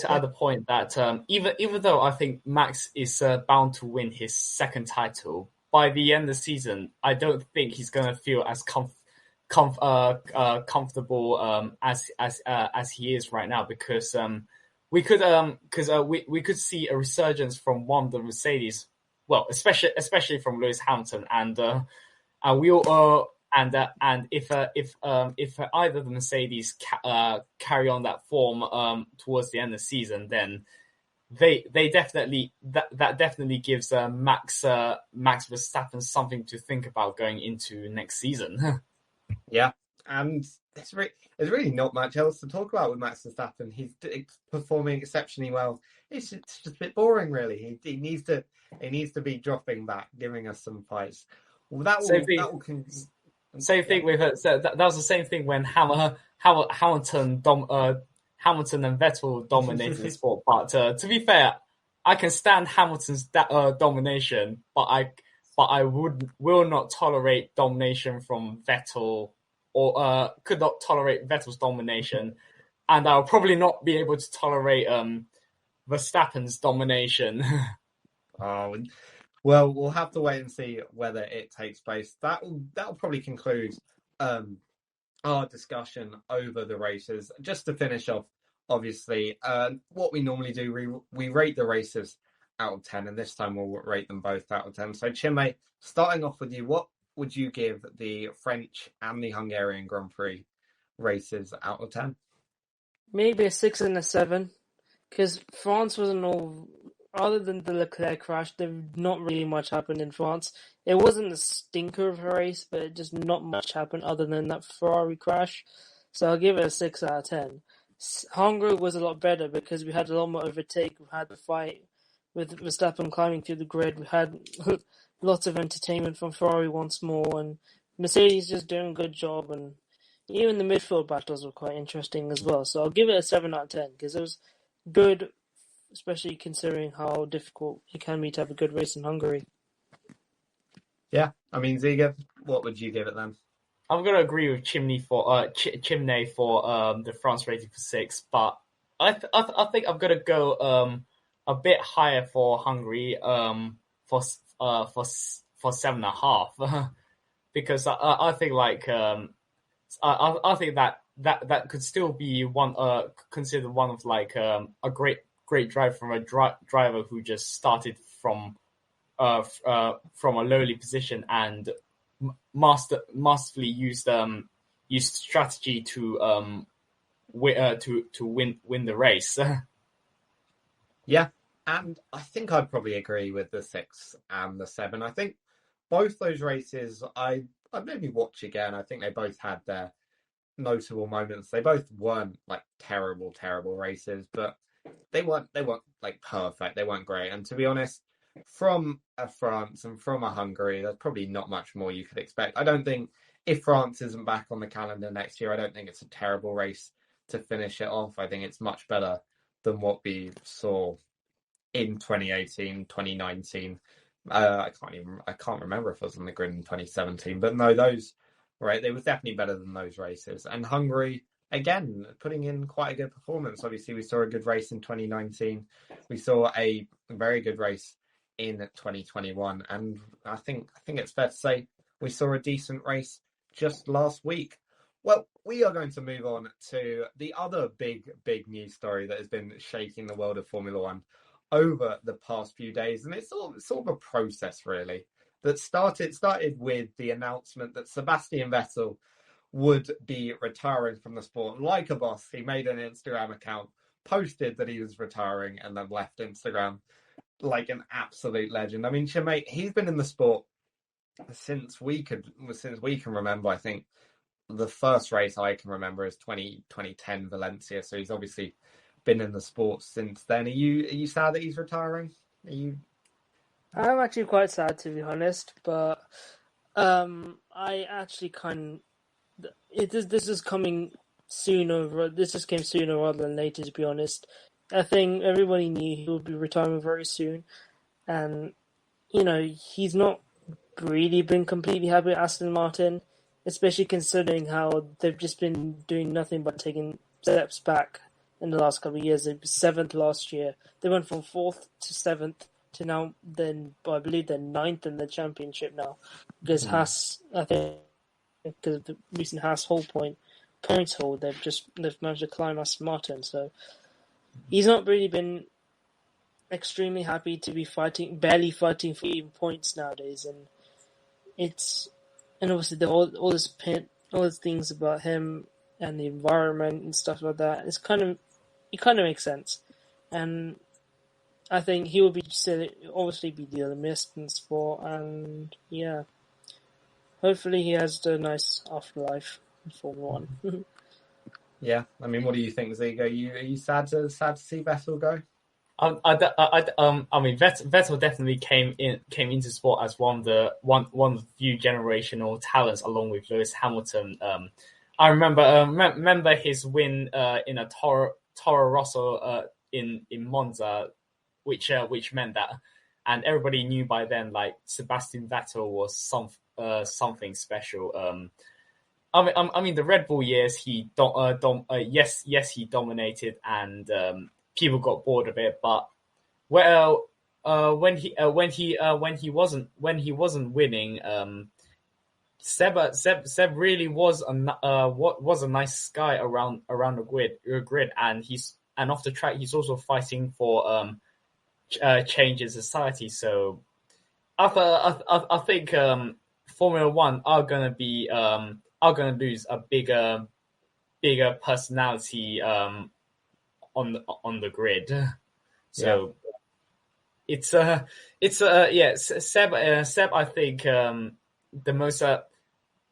S3: add a point that even though I think Max is bound to win his second title by the end of the season, I don't think he's going to feel as comfortable as he is right now, because we could see a resurgence from one of the Mercedes, well, especially from Lewis Hamilton, and we all. And if either the Mercedes carry on that form towards the end of the season, then they definitely that definitely gives Max Verstappen something to think about going into next season.
S1: Yeah, and there's really not much else to talk about with Max Verstappen. He's performing exceptionally well. It's just a bit boring, really. He needs to be dropping back, giving us some fights. Well,
S3: Same thing with that was the same thing when Hamilton and Vettel dominated the sport. But to be fair, I can stand Hamilton's domination, but I will not tolerate domination from Vettel, or could not tolerate Vettel's domination, and I'll probably not be able to tolerate Verstappen's domination.
S1: Oh. Well, we'll have to wait and see whether it takes place. That'll probably conclude our discussion over the races. Just to finish off, obviously, what we normally do, we rate the races out of 10, and this time we'll rate them both out of 10. So, Chinmay, starting off with you, what would you give the French and the Hungarian Grand Prix races out of 10?
S2: Maybe a 6 and a 7, because France wasn't all. Other than the Leclerc crash, there not really much happened in France. It wasn't a stinker of a race, but just not much happened other than that Ferrari crash. So I'll give it a 6 out of 10. Hungary was a lot better because we had a lot more overtake. We had the fight with Verstappen climbing through the grid. We had lots of entertainment from Ferrari once more, and Mercedes just doing a good job. And even the midfield battles were quite interesting as well. So I'll give it a 7 out of 10 because it was good, especially considering how difficult it can be to have a good race in Hungary.
S1: Yeah, I mean, Zieger, what would you give it then?
S3: I'm gonna agree with Chimney for the France rating for 6, but I think I'm gonna go a bit higher for Hungary for 7.5 because I think I think that could still be considered one of a great drive from a driver who just started from a lowly position and masterfully used strategy to win the race.
S1: Yeah, and I think I'd probably agree with the 6 and the 7. I think both those races I'd maybe watch again. I think they both had their notable moments. They both weren't terrible races, but they weren't perfect. They weren't great. And to be honest, from a France and from a Hungary, there's probably not much more you could expect. I don't think if France isn't back on the calendar next year, I don't think it's a terrible race to finish it off. I think it's much better than what we saw in 2018, 2019. I can't remember if I was on the grid in 2017, but no, those they were definitely better than those races. And Hungary, again, putting in quite a good performance. Obviously, we saw a good race in 2019. We saw a very good race in 2021, and I think it's fair to say we saw a decent race just last week. Well, we are going to move on to the other big news story that has been shaking the world of Formula One over the past few days, and it's sort of a process really that started with the announcement that Sebastian Vettel would be retiring from the sport. Like a boss, he made an Instagram account, posted that he was retiring, and then left Instagram like an absolute legend. I mean, Chinmay, he's been in the sport since we can remember. I think the first race I can remember is 2010 Valencia. So he's obviously been in the sport since then. Are you sad that he's retiring?
S2: I'm actually quite sad, to be honest, but I actually this is coming sooner. This just came sooner rather than later, to be honest. I think everybody knew he would be retiring very soon, and he's not really been completely happy with Aston Martin, especially considering how they've just been doing nothing but taking steps back in the last couple of years. They were 7th last year. They went from 4th to 7th to now. I believe they're 9th in the championship now, because Haas, I think, because of the recent Haas points hold, they've managed to climb Aston Martin. So he's not really been extremely happy to be barely fighting for even points nowadays, and obviously all these things about him and the environment and stuff like that. It kind of makes sense, and I think he will obviously be dearly missed in sport, and yeah, hopefully he has a nice afterlife in Formula 1.
S1: Yeah, I mean, what do you think, Zieger? Are you sad to see Vettel go?
S3: I mean, Vettel definitely came into sport as one of the few generational talents, along with Lewis Hamilton. I remember his win in a Toro Rosso in Monza, which meant that, and everybody knew by then Sebastian Vettel was something special. I mean, the Red Bull years, he he dominated, and people got bored of it. But when he wasn't winning, Seb really was a nice guy around the grid, and off the track he's also fighting for change in society. So I think Formula One are gonna lose a bigger bigger personality on the grid. So it's Seb. I think the most.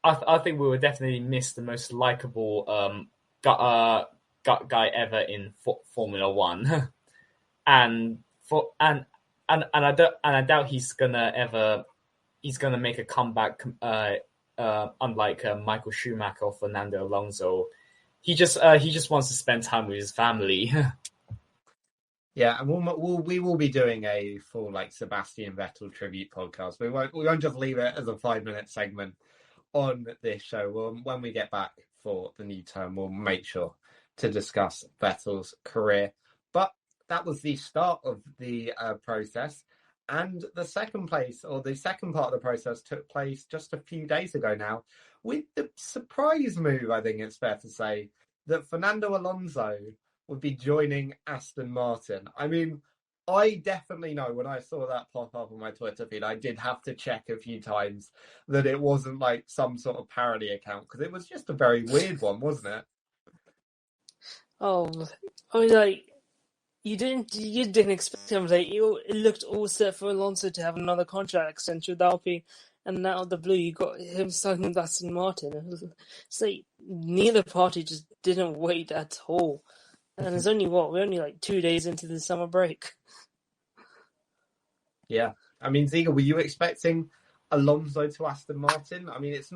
S3: I think we will definitely miss the most likable guy ever in Formula One, and I doubt he's gonna make a comeback. Unlike Michael Schumacher or Fernando Alonso, he just wants to spend time with his family.
S1: Yeah, and we will be doing a full Sebastian Vettel tribute podcast. We won't just leave it as a 5-minute segment on this show. When we get back for the new term, we'll make sure to discuss Vettel's career. But that was the start of the process. And the second part of the process took place just a few days ago now, with the surprise move, I think it's fair to say, that Fernando Alonso would be joining Aston Martin. I mean, I definitely know when I saw that pop up on my Twitter feed, I did have to check a few times that it wasn't some sort of parody account, because it was just a very weird one, wasn't it?
S2: Oh, I was you didn't expect him. It looked all set for Alonso to have another contract extension with Alpine, and out of the blue, you got him signing with Aston Martin. It's neither party just didn't wait at all. And it's only we're only 2 days into the summer break.
S1: Yeah, I mean, Zieger, were you expecting Alonso to Aston Martin? I mean, it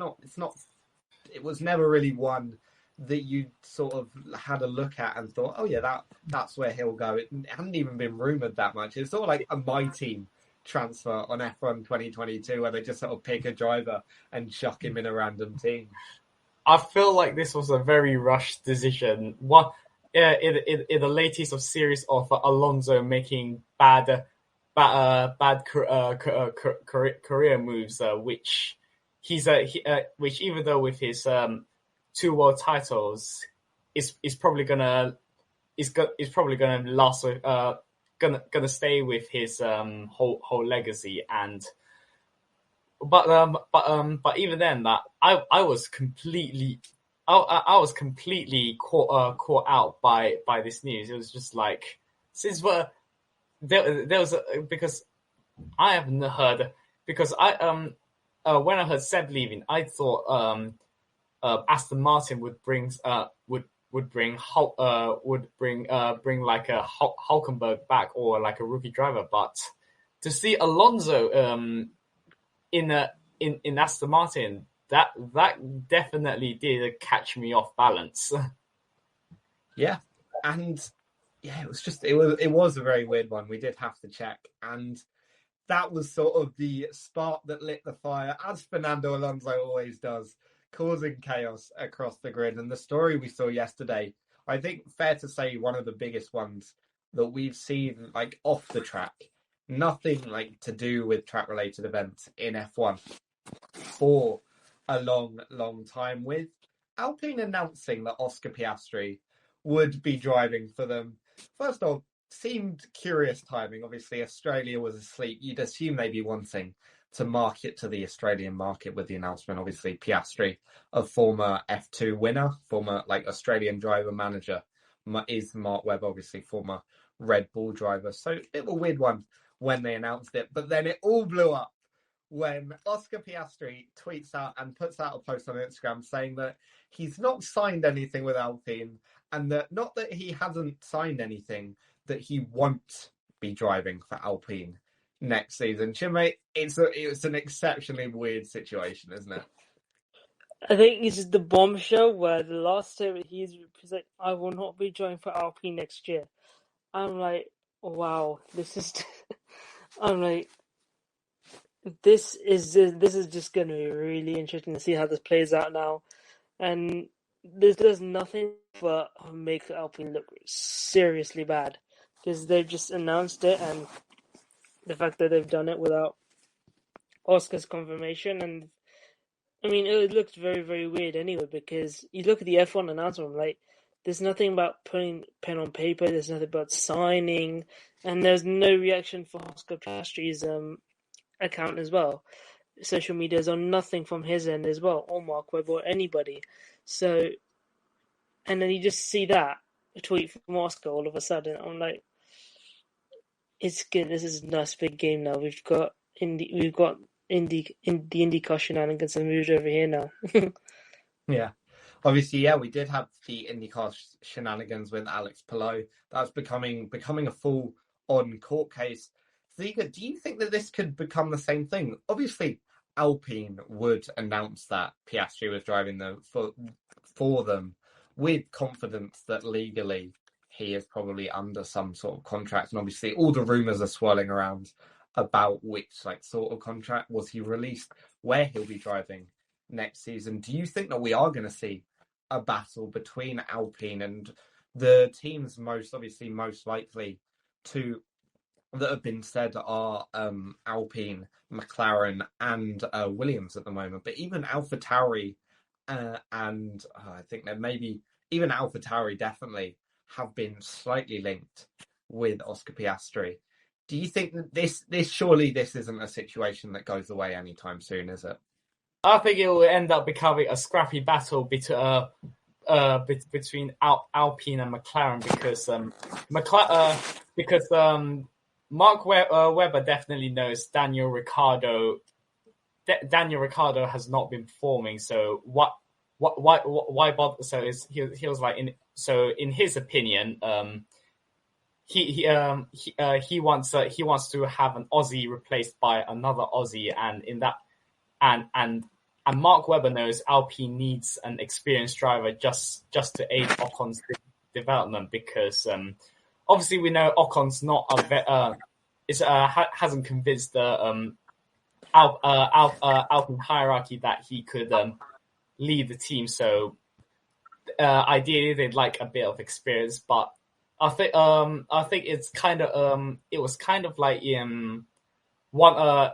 S1: was never really one that you sort of had a look at and thought, oh yeah, that's where he'll go. It hadn't even been rumoured that much. It's sort of like a My Team transfer on F1 2022, where they just sort of pick a driver and chuck him in a random team.
S3: I feel like this was a very rushed decision. In the latest of series of Alonso making bad career moves, which which even though with his 2 world titles is probably gonna last, gonna stay with his whole legacy. And but even then, that I was completely caught out by this news. It was just since there was because I haven't heard, because I when I heard Seb leaving, I thought Aston Martin would bring bring like a Hulkenberg back, or like a rookie driver. But to see Alonso in Aston Martin, that definitely did catch me off balance.
S1: Yeah, and yeah, it was a very weird one. We did have to check, and that was sort of the spark that lit the fire, as Fernando Alonso always does, causing chaos across the grid. And the story we saw yesterday, I think fair to say, one of the biggest ones that we've seen off the track. Nothing to do with track related events in F1 for a long time, with Alpine announcing that Oscar Piastri would be driving for them. First off, seemed curious timing. Obviously, Australia was asleep. You'd assume they'd be wanting to market to the Australian market with the announcement. Obviously, Piastri, a former F2 winner, former Australian driver manager, is Mark Webber, obviously former Red Bull driver. So a bit of a weird one when they announced it, but then it all blew up when Oscar Piastri tweets out and puts out a post on Instagram saying that he's not signed anything with Alpine, and that not that he hasn't signed anything, that he won't be driving for Alpine next season. Chinmay, it's an exceptionally weird situation, isn't it?
S2: I think this is the bombshell where the last time he's like, I will not be driving for Alpine next year. I'm like, wow, this is. I'm like, this is just going to be really interesting to see how this plays out now, and this does nothing but make Alpine look seriously bad, because they've just announced it, and the fact that they've done it without Oscar's confirmation. And I mean, it looked very, very weird anyway, because you look at the F1 announcement, there's nothing about putting pen on paper, there's nothing about signing, and there's no reaction for Oscar Piastri's account as well. Social medias on nothing from his end as well, or Mark Webber, or anybody. So, and then you just see that a tweet from Oscar all of a sudden. I'm like, it's good. This is a nice big game now. We've got the IndyCar shenanigans have moved over here now.
S1: Yeah. Obviously, yeah, we did have the IndyCar shenanigans with Alex Palou. That's becoming a full-on court case. Zieger, do you think that this could become the same thing? Obviously, Alpine would announce that Piastri was driving for them with confidence that legally he is probably under some sort of contract. And obviously, all the rumours are swirling around about which sort of contract was he released, where he'll be driving next season. Do you think that we are going to see a battle between Alpine and the teams most likely to that have been said are Alpine, McLaren, and Williams at the moment? But even AlphaTauri and I think that maybe even AlphaTauri definitely have been slightly linked with Oscar Piastri. Do you think that this isn't a situation that goes away anytime soon, is it?
S3: I think it will end up becoming a scrappy battle between Alpine and McLaren because Mark Webber definitely knows Daniel Ricciardo. Daniel Ricciardo has not been performing, so why bother? So he was like in his opinion, he wants to have an Aussie replaced by another Aussie, and in that. And Mark Webber knows Alpine needs an experienced driver just to aid Ocon's development because obviously we know Ocon's not hasn't convinced the Alpine hierarchy that he could lead the team. So ideally they'd like a bit of experience, but I think it's kind of it was kind of like one.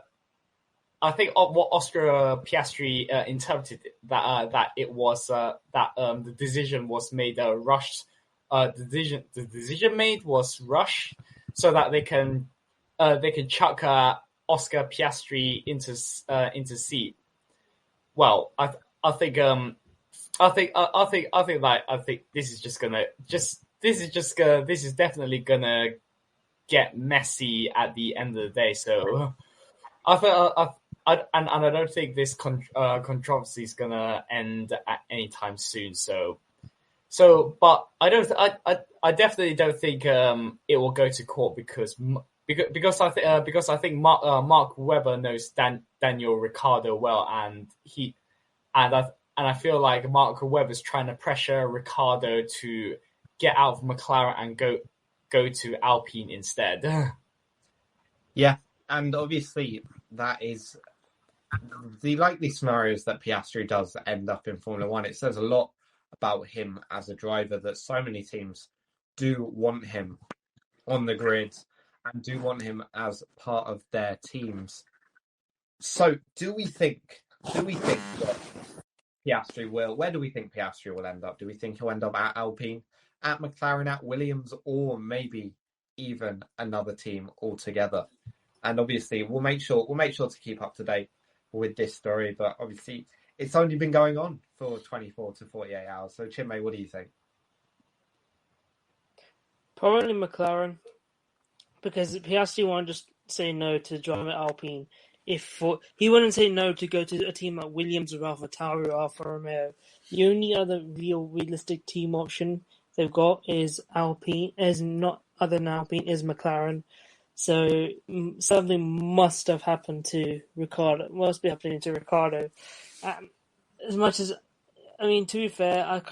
S3: I think what Oscar Piastri interpreted that it was that the decision was made rushed. The decision made was rushed so that they can chuck Oscar Piastri into seat. Well, I think this is definitely gonna get messy at the end of the day. So I don't think this controversy is gonna end at any time soon. But I definitely don't think it will go to court because I think Mark Webber knows Daniel Ricciardo well, and I feel like Mark Webber's trying to pressure Ricciardo to get out of McLaren and go to Alpine instead.
S1: Yeah, and obviously that is the likely scenarios that Piastri does end up in Formula One. It says a lot about him as a driver that so many teams do want him on the grid and do want him as part of their teams. So do we think that Piastri will? Where do we think Piastri will end up? Do we think he'll end up at Alpine, at McLaren, at Williams, or maybe even another team altogether? And obviously, we'll make sure to keep up to date with this story. But obviously, it's only been going on for 24 to 48 hours. So, Chinmay, what do you think?
S2: Probably McLaren, because Piastri won't just say no to drive at Alpine. He wouldn't say no to go to a team like Williams or AlphaTauri or Alfa Romeo. The only other realistic team option they've got is Alpine, is not other than Alpine, is McLaren. So something must have happened to Ricciardo. Must be happening to Ricciardo. As much as, I mean, to be fair,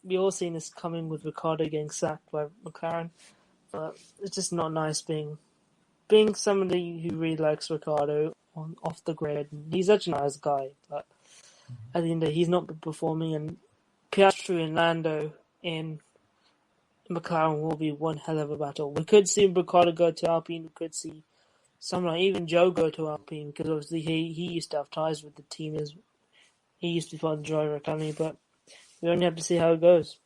S2: we all seen this coming with Ricciardo getting sacked by McLaren, but it's just not nice being somebody who really likes Ricciardo off the grid. He's such a nice guy, but at the end of the day, he's not performing. And Piastri and Lando in McLaren will be one hell of a battle. We could see Ricciardo go to Alpine. We could see someone like even Joe go to Alpine, because obviously he used to have ties with the team. He used to be part of the driver academy, but we only have to see how it goes.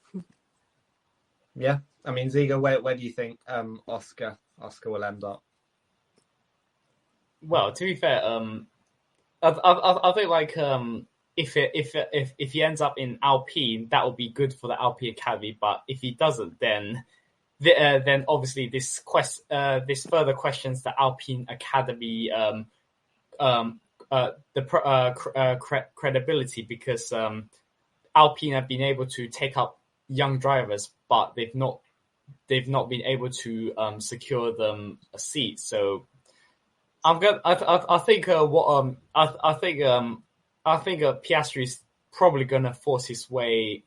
S1: Yeah, I mean, Zieger, where do you think Oscar will end up?
S3: Well, to be fair, I think like if he ends up in Alpine, that will be good for the Alpine Academy. But if he doesn't, then obviously this further questions the Alpine Academy credibility, because Alpine have been able to take up young drivers, but they've not been able to secure them a seat. So I think Piastri is probably going to force his way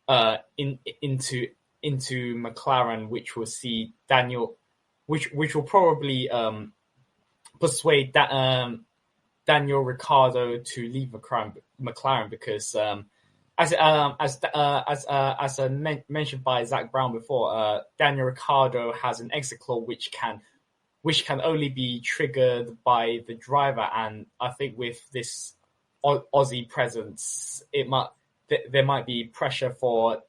S3: into McLaren, which will see Daniel, which will probably persuade Daniel Ricciardo to leave McLaren, because as mentioned by Zach Brown before, Daniel Ricciardo has an exit clause which can only be triggered by the driver, and I think with this Aussie presence, there might be pressure for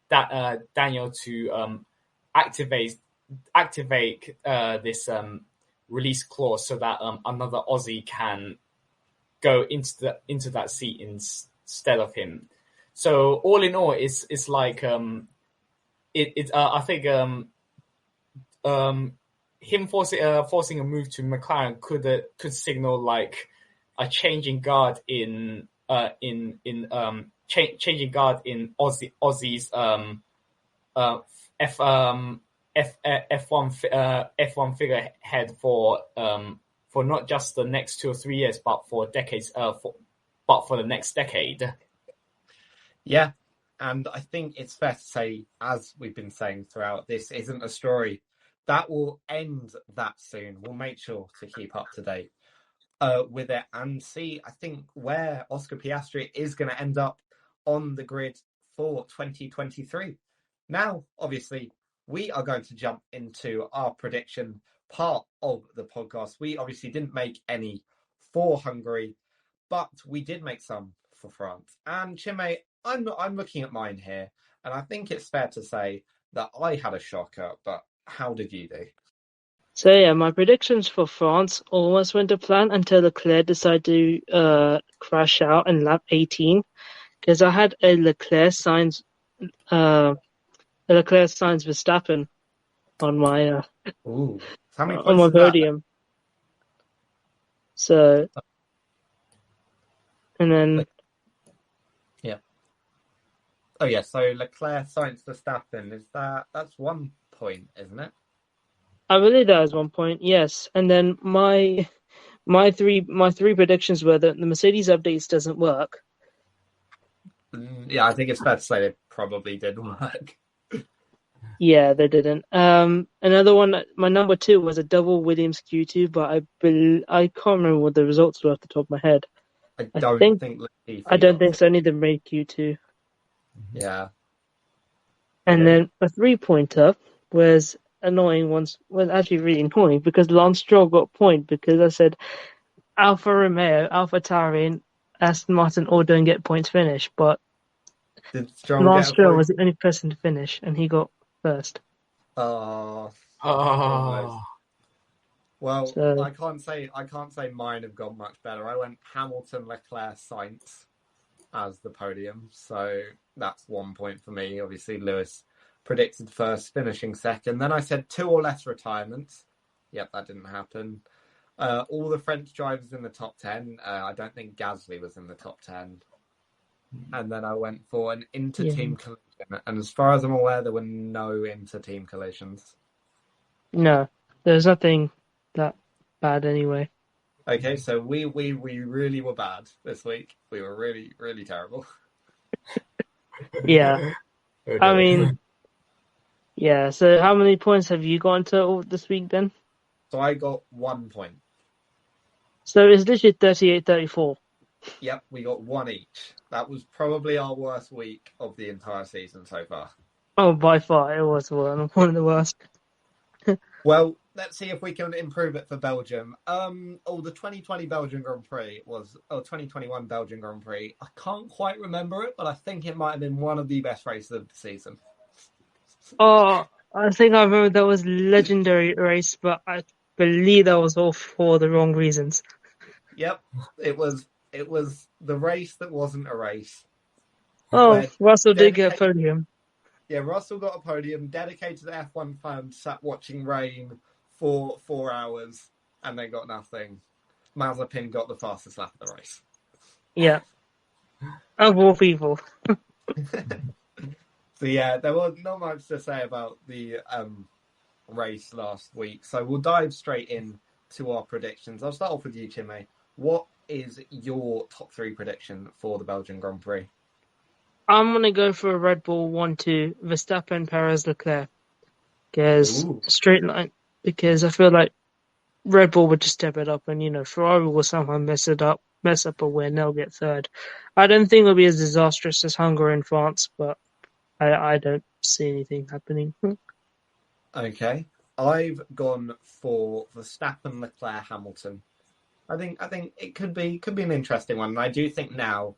S3: that Daniel to activate this release clause, so that another Aussie can go into that seat instead of him. So all in all, it's like I think him forcing a move to McLaren could signal like a changing guard in changing guard in Aussie's F1 figurehead for not just the next 2 or 3 years, but for decades. But for the next decade.
S1: Yeah, and I think it's fair to say, as we've been saying throughout, this isn't a story that will end that soon. We'll make sure to keep up to date with it and see, I think, where Oscar Piastri is going to end up on the grid for 2023. Now, obviously, we are going to jump into our prediction part of the podcast. We obviously didn't make any for Hungary, but we did make some for France. And Chinmay, I'm looking at mine here, and I think it's fair to say that I had a shocker, but how did you do?
S2: So yeah, my predictions for France almost went to plan until Leclerc decided to crash out in lap 18, because I had a Leclerc Sainz Verstappen on my on my podium. So, and then
S1: yeah. Oh yeah, so Leclerc Sainz Verstappen, that's 1 point, isn't it?
S2: I believe that was 1 point, yes. And then my three predictions were that the Mercedes updates doesn't work.
S1: Yeah, I think it's fair to say they probably did work.
S2: Yeah, they didn't. Another one, my number 2 was a double Williams Q2, but I can't remember what the results were off the top of my head. I don't think so. Only the made Q2.
S1: Yeah.
S2: And then a 3-pointer was annoying once. Was actually really annoying because Lance Stroll got a point because I said Alfa Romeo, Alfa Tauri, and Aston Martin all don't get points finish, but Lance Stroll was the only person to finish, and he got first.
S1: Well, I can't say mine have gone much better. I went Hamilton, Leclerc, Sainz as the podium, so that's 1 point for me. Obviously, Lewis predicted first, finishing second. Then I said 2 or less retirements. Yep, that didn't happen. All the French drivers in the top 10. I don't think Gasly was in the top 10. And then I went for an inter-team collision. And as far as I'm aware, there were no inter-team collisions.
S2: No, there's nothing that bad anyway.
S1: Okay, so we really were bad this week. We were really, really terrible.
S2: Yeah. I mean, yeah, so how many points have you got in total this week then?
S1: So I got 1 point.
S2: So it's literally 38-34.
S1: Yep, we got 1 each. That was probably our worst week of the entire season so far.
S2: Oh, by far, it was one of the worst.
S1: Well, let's see if we can improve it for Belgium. The 2020 Belgian Grand Prix 2021 Belgian Grand Prix. I can't quite remember it, but I think it might have been one of the best races of the season.
S2: Oh, I think I remember that was a legendary race, but I believe that was all for the wrong reasons.
S1: Yep, it was the race that wasn't a race.
S4: Oh, Russell did get a podium.
S1: Yeah, Russell got a podium. Dedicated F1 fans sat watching rain for 4 hours, and they got nothing. Mazepin got the fastest lap of the race.
S4: Yeah. Of all people.
S1: So yeah, there was not much to say about the race last week. So we'll dive straight in to our predictions. I'll start off with you, Chinmay. What is your top 3 prediction for the Belgian Grand Prix?
S4: I'm going to go for a Red Bull 1-2, Verstappen, Perez, Leclerc. Because straight line. Because I feel like Red Bull would just step it up, and Ferrari will somehow mess up a win. They'll get third. I don't think it'll be as disastrous as Hungary and France, but I don't see anything happening.
S1: Okay, I've gone for Verstappen, Leclerc, Hamilton. I think it could be an interesting one, and I do think now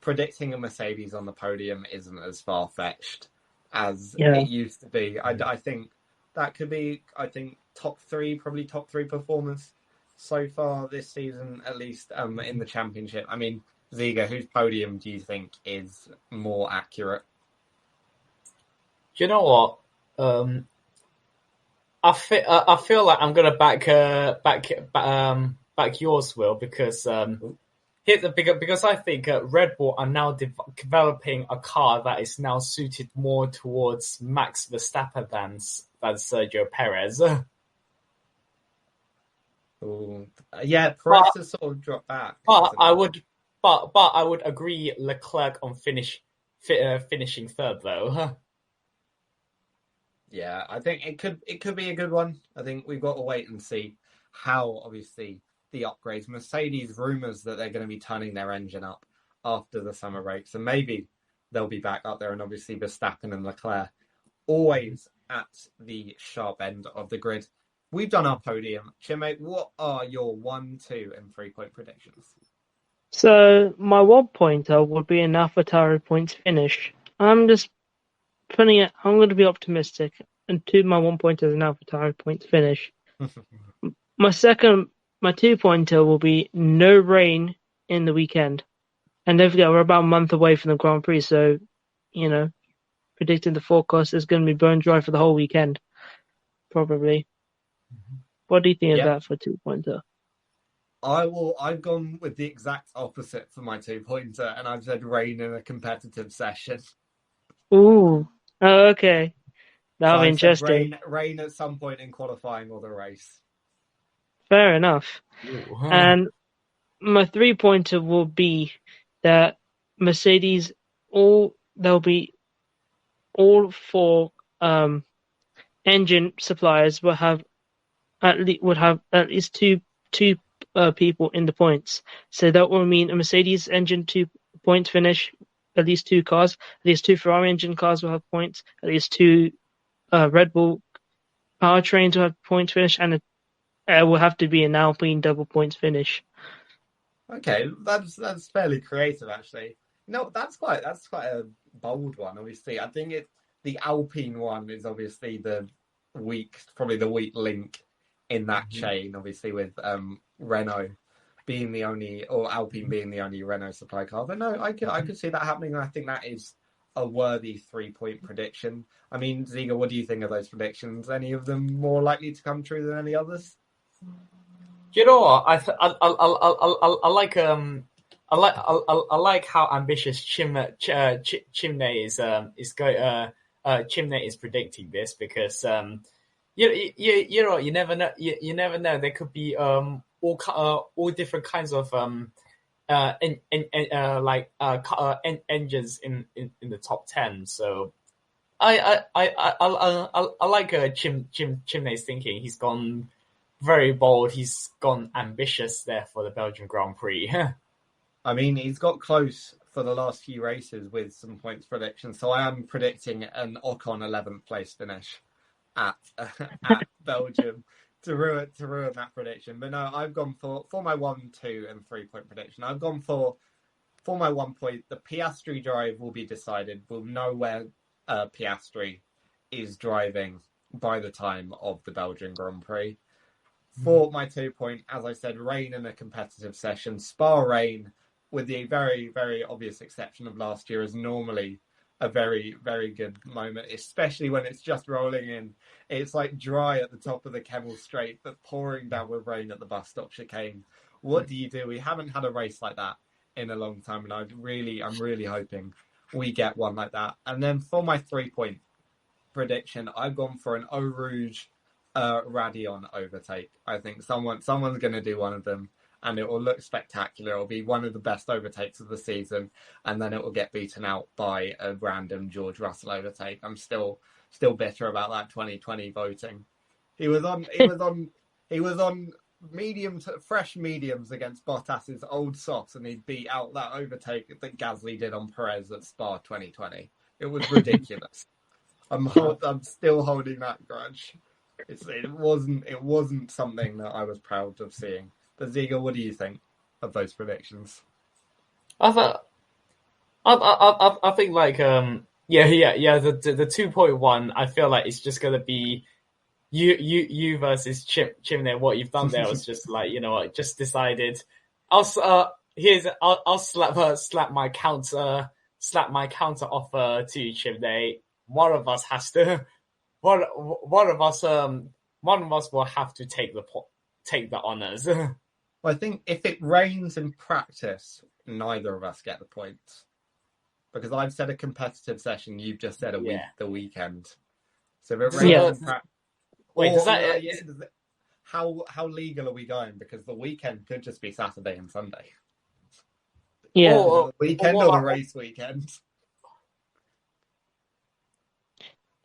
S1: predicting a Mercedes on the podium isn't as far fetched as it used to be. I think that could be. I think top 3 performance so far this season, at least in the championship. I mean, Zieger, whose podium do you think is more accurate?
S3: You know what? I feel like I'm gonna back yours, Will, because because I think Red Bull are now developing a car that is now suited more towards Max Verstappen than Sergio Perez.
S1: Yeah, Perez has sort of dropped back.
S3: But I would agree Leclerc on finishing third though.
S1: Yeah, I think it could be a good one. I think we've got to wait and see how, obviously, the upgrades. Mercedes rumours that they're going to be turning their engine up after the summer break, so maybe they'll be back up there. And obviously Verstappen and Leclerc always at the sharp end of the grid. We've done our podium. Chinmay, what are your 1, 2, and 3 point predictions?
S4: So my 1 pointer would be an AlphaTauri points finish. I'm just putting it. I'm going to be optimistic, and my 1 pointer is an AlphaTauri points finish. My 2 pointer will be no rain in the weekend, and don't forget we're about a month away from the Grand Prix, so predicting the forecast is going to be bone dry for the whole weekend, probably. What do you think of that for 2 pointer?
S1: I've gone with the exact opposite for my 2 pointer, and I've said rain in a competitive session.
S4: Ooh. Oh, okay. That'll be interesting.
S1: Rain at some point in qualifying or the race.
S4: Fair enough.
S3: Ooh.
S4: And my 3 pointer will be that Mercedes there'll be all 4 engine suppliers would have at least two people in the points. So that will mean a Mercedes engine 2 points finish, at least 2 cars, at least 2 Ferrari engine cars will have points, at least 2 Red Bull powertrains will have points finish, and it will have to be an Alpine double points finish.
S1: Okay, that's fairly creative, actually. No, that's quite a bold one. Obviously, I think the Alpine one is obviously probably the weak link in that chain. Obviously, with Renault being the only, or Alpine being the only Renault supply car. But no, I could see that happening. And I think that is a worthy 3 point prediction. I mean, Zieger, what do you think of those predictions? Any of them more likely to come true than any others?
S3: You know what? I like how ambitious Chimney is predicting this, because you never know. You never know. There could be all different kinds of engines in the top 10. So I like Chimney's thinking. He's gone very bold. He's gone ambitious there for the Belgian Grand Prix.
S1: I mean, he's got close for the last few races with some points predictions. So I am predicting an Ocon 11th place finish at Belgium to ruin that prediction. But no, I've gone for my 1, 2, and 3 point prediction. I've gone for my 1 point. The Piastri drive will be decided. We'll know where Piastri is driving by the time of the Belgian Grand Prix. For my 2 point, as I said, rain in a competitive session. Spa rain with the very, very obvious exception of last year, is normally a very, very good moment, especially when it's just rolling in. It's like dry at the top of the Kemmel Straight, but pouring down with rain at the bus stop chicane. What do you do? We haven't had a race like that in a long time, and I'm really hoping we get one like that. And then for my 3-point prediction, I've gone for an Eau Rouge Radion overtake. I think someone's going to do one of them, and it will look spectacular. It'll be one of the best overtakes of the season, and then it will get beaten out by a random George Russell overtake. I'm still bitter about that 2020 voting. He was on fresh mediums against Bottas's old softs, and he beat out that overtake that Gasly did on Perez at Spa 2020. It was ridiculous. I'm still holding that grudge. It wasn't something that I was proud of seeing. But Zieger, what do you think of those predictions?
S3: I think like the 2.1. I feel like it's just gonna be you versus Chimney. What you've done there was just like, you know what, just decided. I'll slap my counter offer to Chimney. One of us has to. One of us will have to take the honors.
S1: Well, I think if it rains in practice, neither of us get the points, because I've said a competitive session. You've just said the weekend. So if it rains in practice, how legal are we going? Because the weekend could just be Saturday and Sunday.
S4: Yeah,
S1: or the weekend or the race weekend.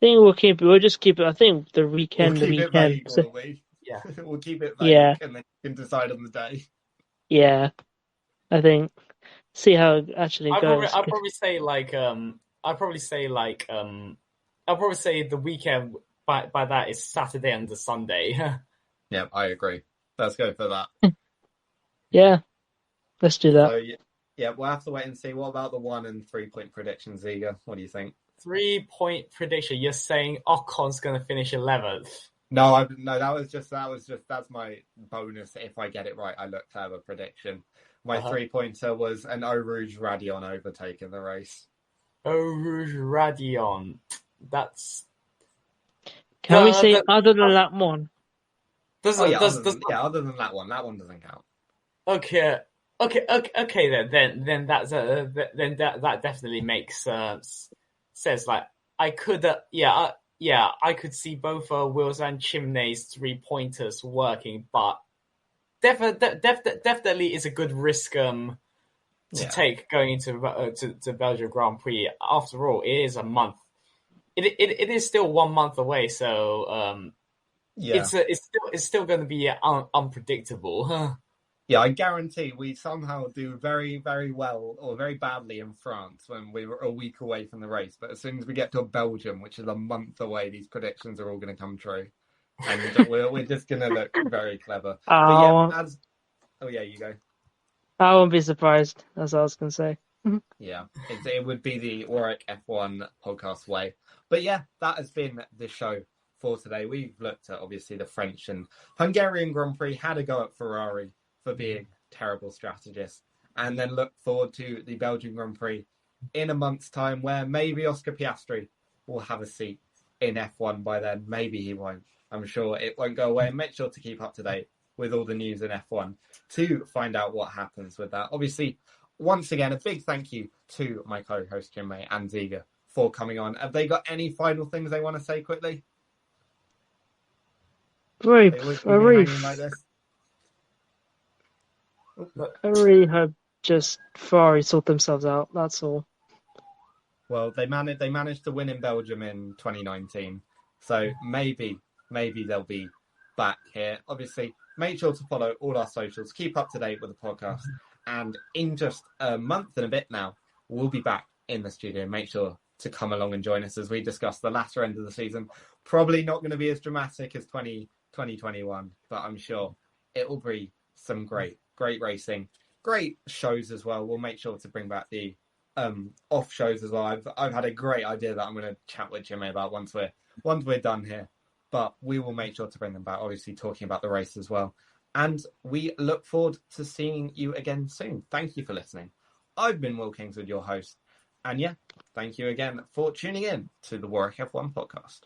S4: I think we'll just keep it. I think the weekend.
S1: We'll keep it vague, will we?
S3: Yeah.
S1: We'll keep it vague, and then you can decide on the day.
S4: Yeah, I think. See how it actually goes.
S3: I'll probably say the weekend. By that is Saturday and the Sunday.
S1: Yeah, I agree. Let's go for that.
S4: Yeah, let's do that.
S1: So, yeah, we'll have to wait and see. What about the 1 and 3 point predictions, Zieger? What do you think?
S3: 3-point prediction. You're saying Ocon's going to finish 11th.
S1: No, that's my bonus. If I get it right, I look to have a prediction. My 3-pointer was an Eau Rouge Radion overtake in the race.
S3: Eau Rouge Radion. That's.
S4: Can we say other than that one?
S1: Other than that one. That one doesn't count.
S3: Okay. Then that definitely makes sense. Like I could, I could see both Will's and Chimney's 3-pointers working, but definitely is a good risk to take going into to Belgium Grand Prix. After all, it is a month. It is still 1 month away, so it's still going to be unpredictable.
S1: Yeah, I guarantee we somehow do very, very well or very badly in France when we were a week away from the race. But as soon as we get to Belgium, which is a month away, these predictions are all going to come true. And we're just going to look very clever. You go.
S4: I won't be surprised. That's what I was going to say.
S1: Yeah, it would be the Warwick F1 podcast way. But yeah, that has been the show for today. We've looked at, obviously, the French and Hungarian Grand Prix, had a go at Ferrari for being terrible strategists, and then look forward to the Belgian Grand Prix in a month's time, where maybe Oscar Piastri will have a seat in F1 by then. Maybe he won't. I'm sure it won't go away. And make sure to keep up to date with all the news in F1 to find out what happens with that. Obviously, once again, a big thank you to my co-host Chinmay and Zieger for coming on. Have they got any final things they want to say quickly?
S4: Very.
S1: Like
S4: I really hope just Ferrari sort themselves out. That's all.
S1: Well, they managed to win in Belgium in 2019, so maybe they'll be back here. Obviously, make sure to follow all our socials. Keep up to date with the podcast, and in just a month and a bit now, we'll be back in the studio. Make sure to come along and join us as we discuss the latter end of the season. Probably not going to be as dramatic as 2021, but I'm sure it will be some great racing, great shows as well. We'll make sure to bring back the off shows as well. I've had a great idea that I'm going to chat with Jimmy about once we're done here, but we will make sure to bring them back, obviously talking about the race as well. And we look forward to seeing you again soon. Thank you for listening. I've been Will Kingswood, your host. And yeah, thank you again for tuning in to the Warwick F1 podcast.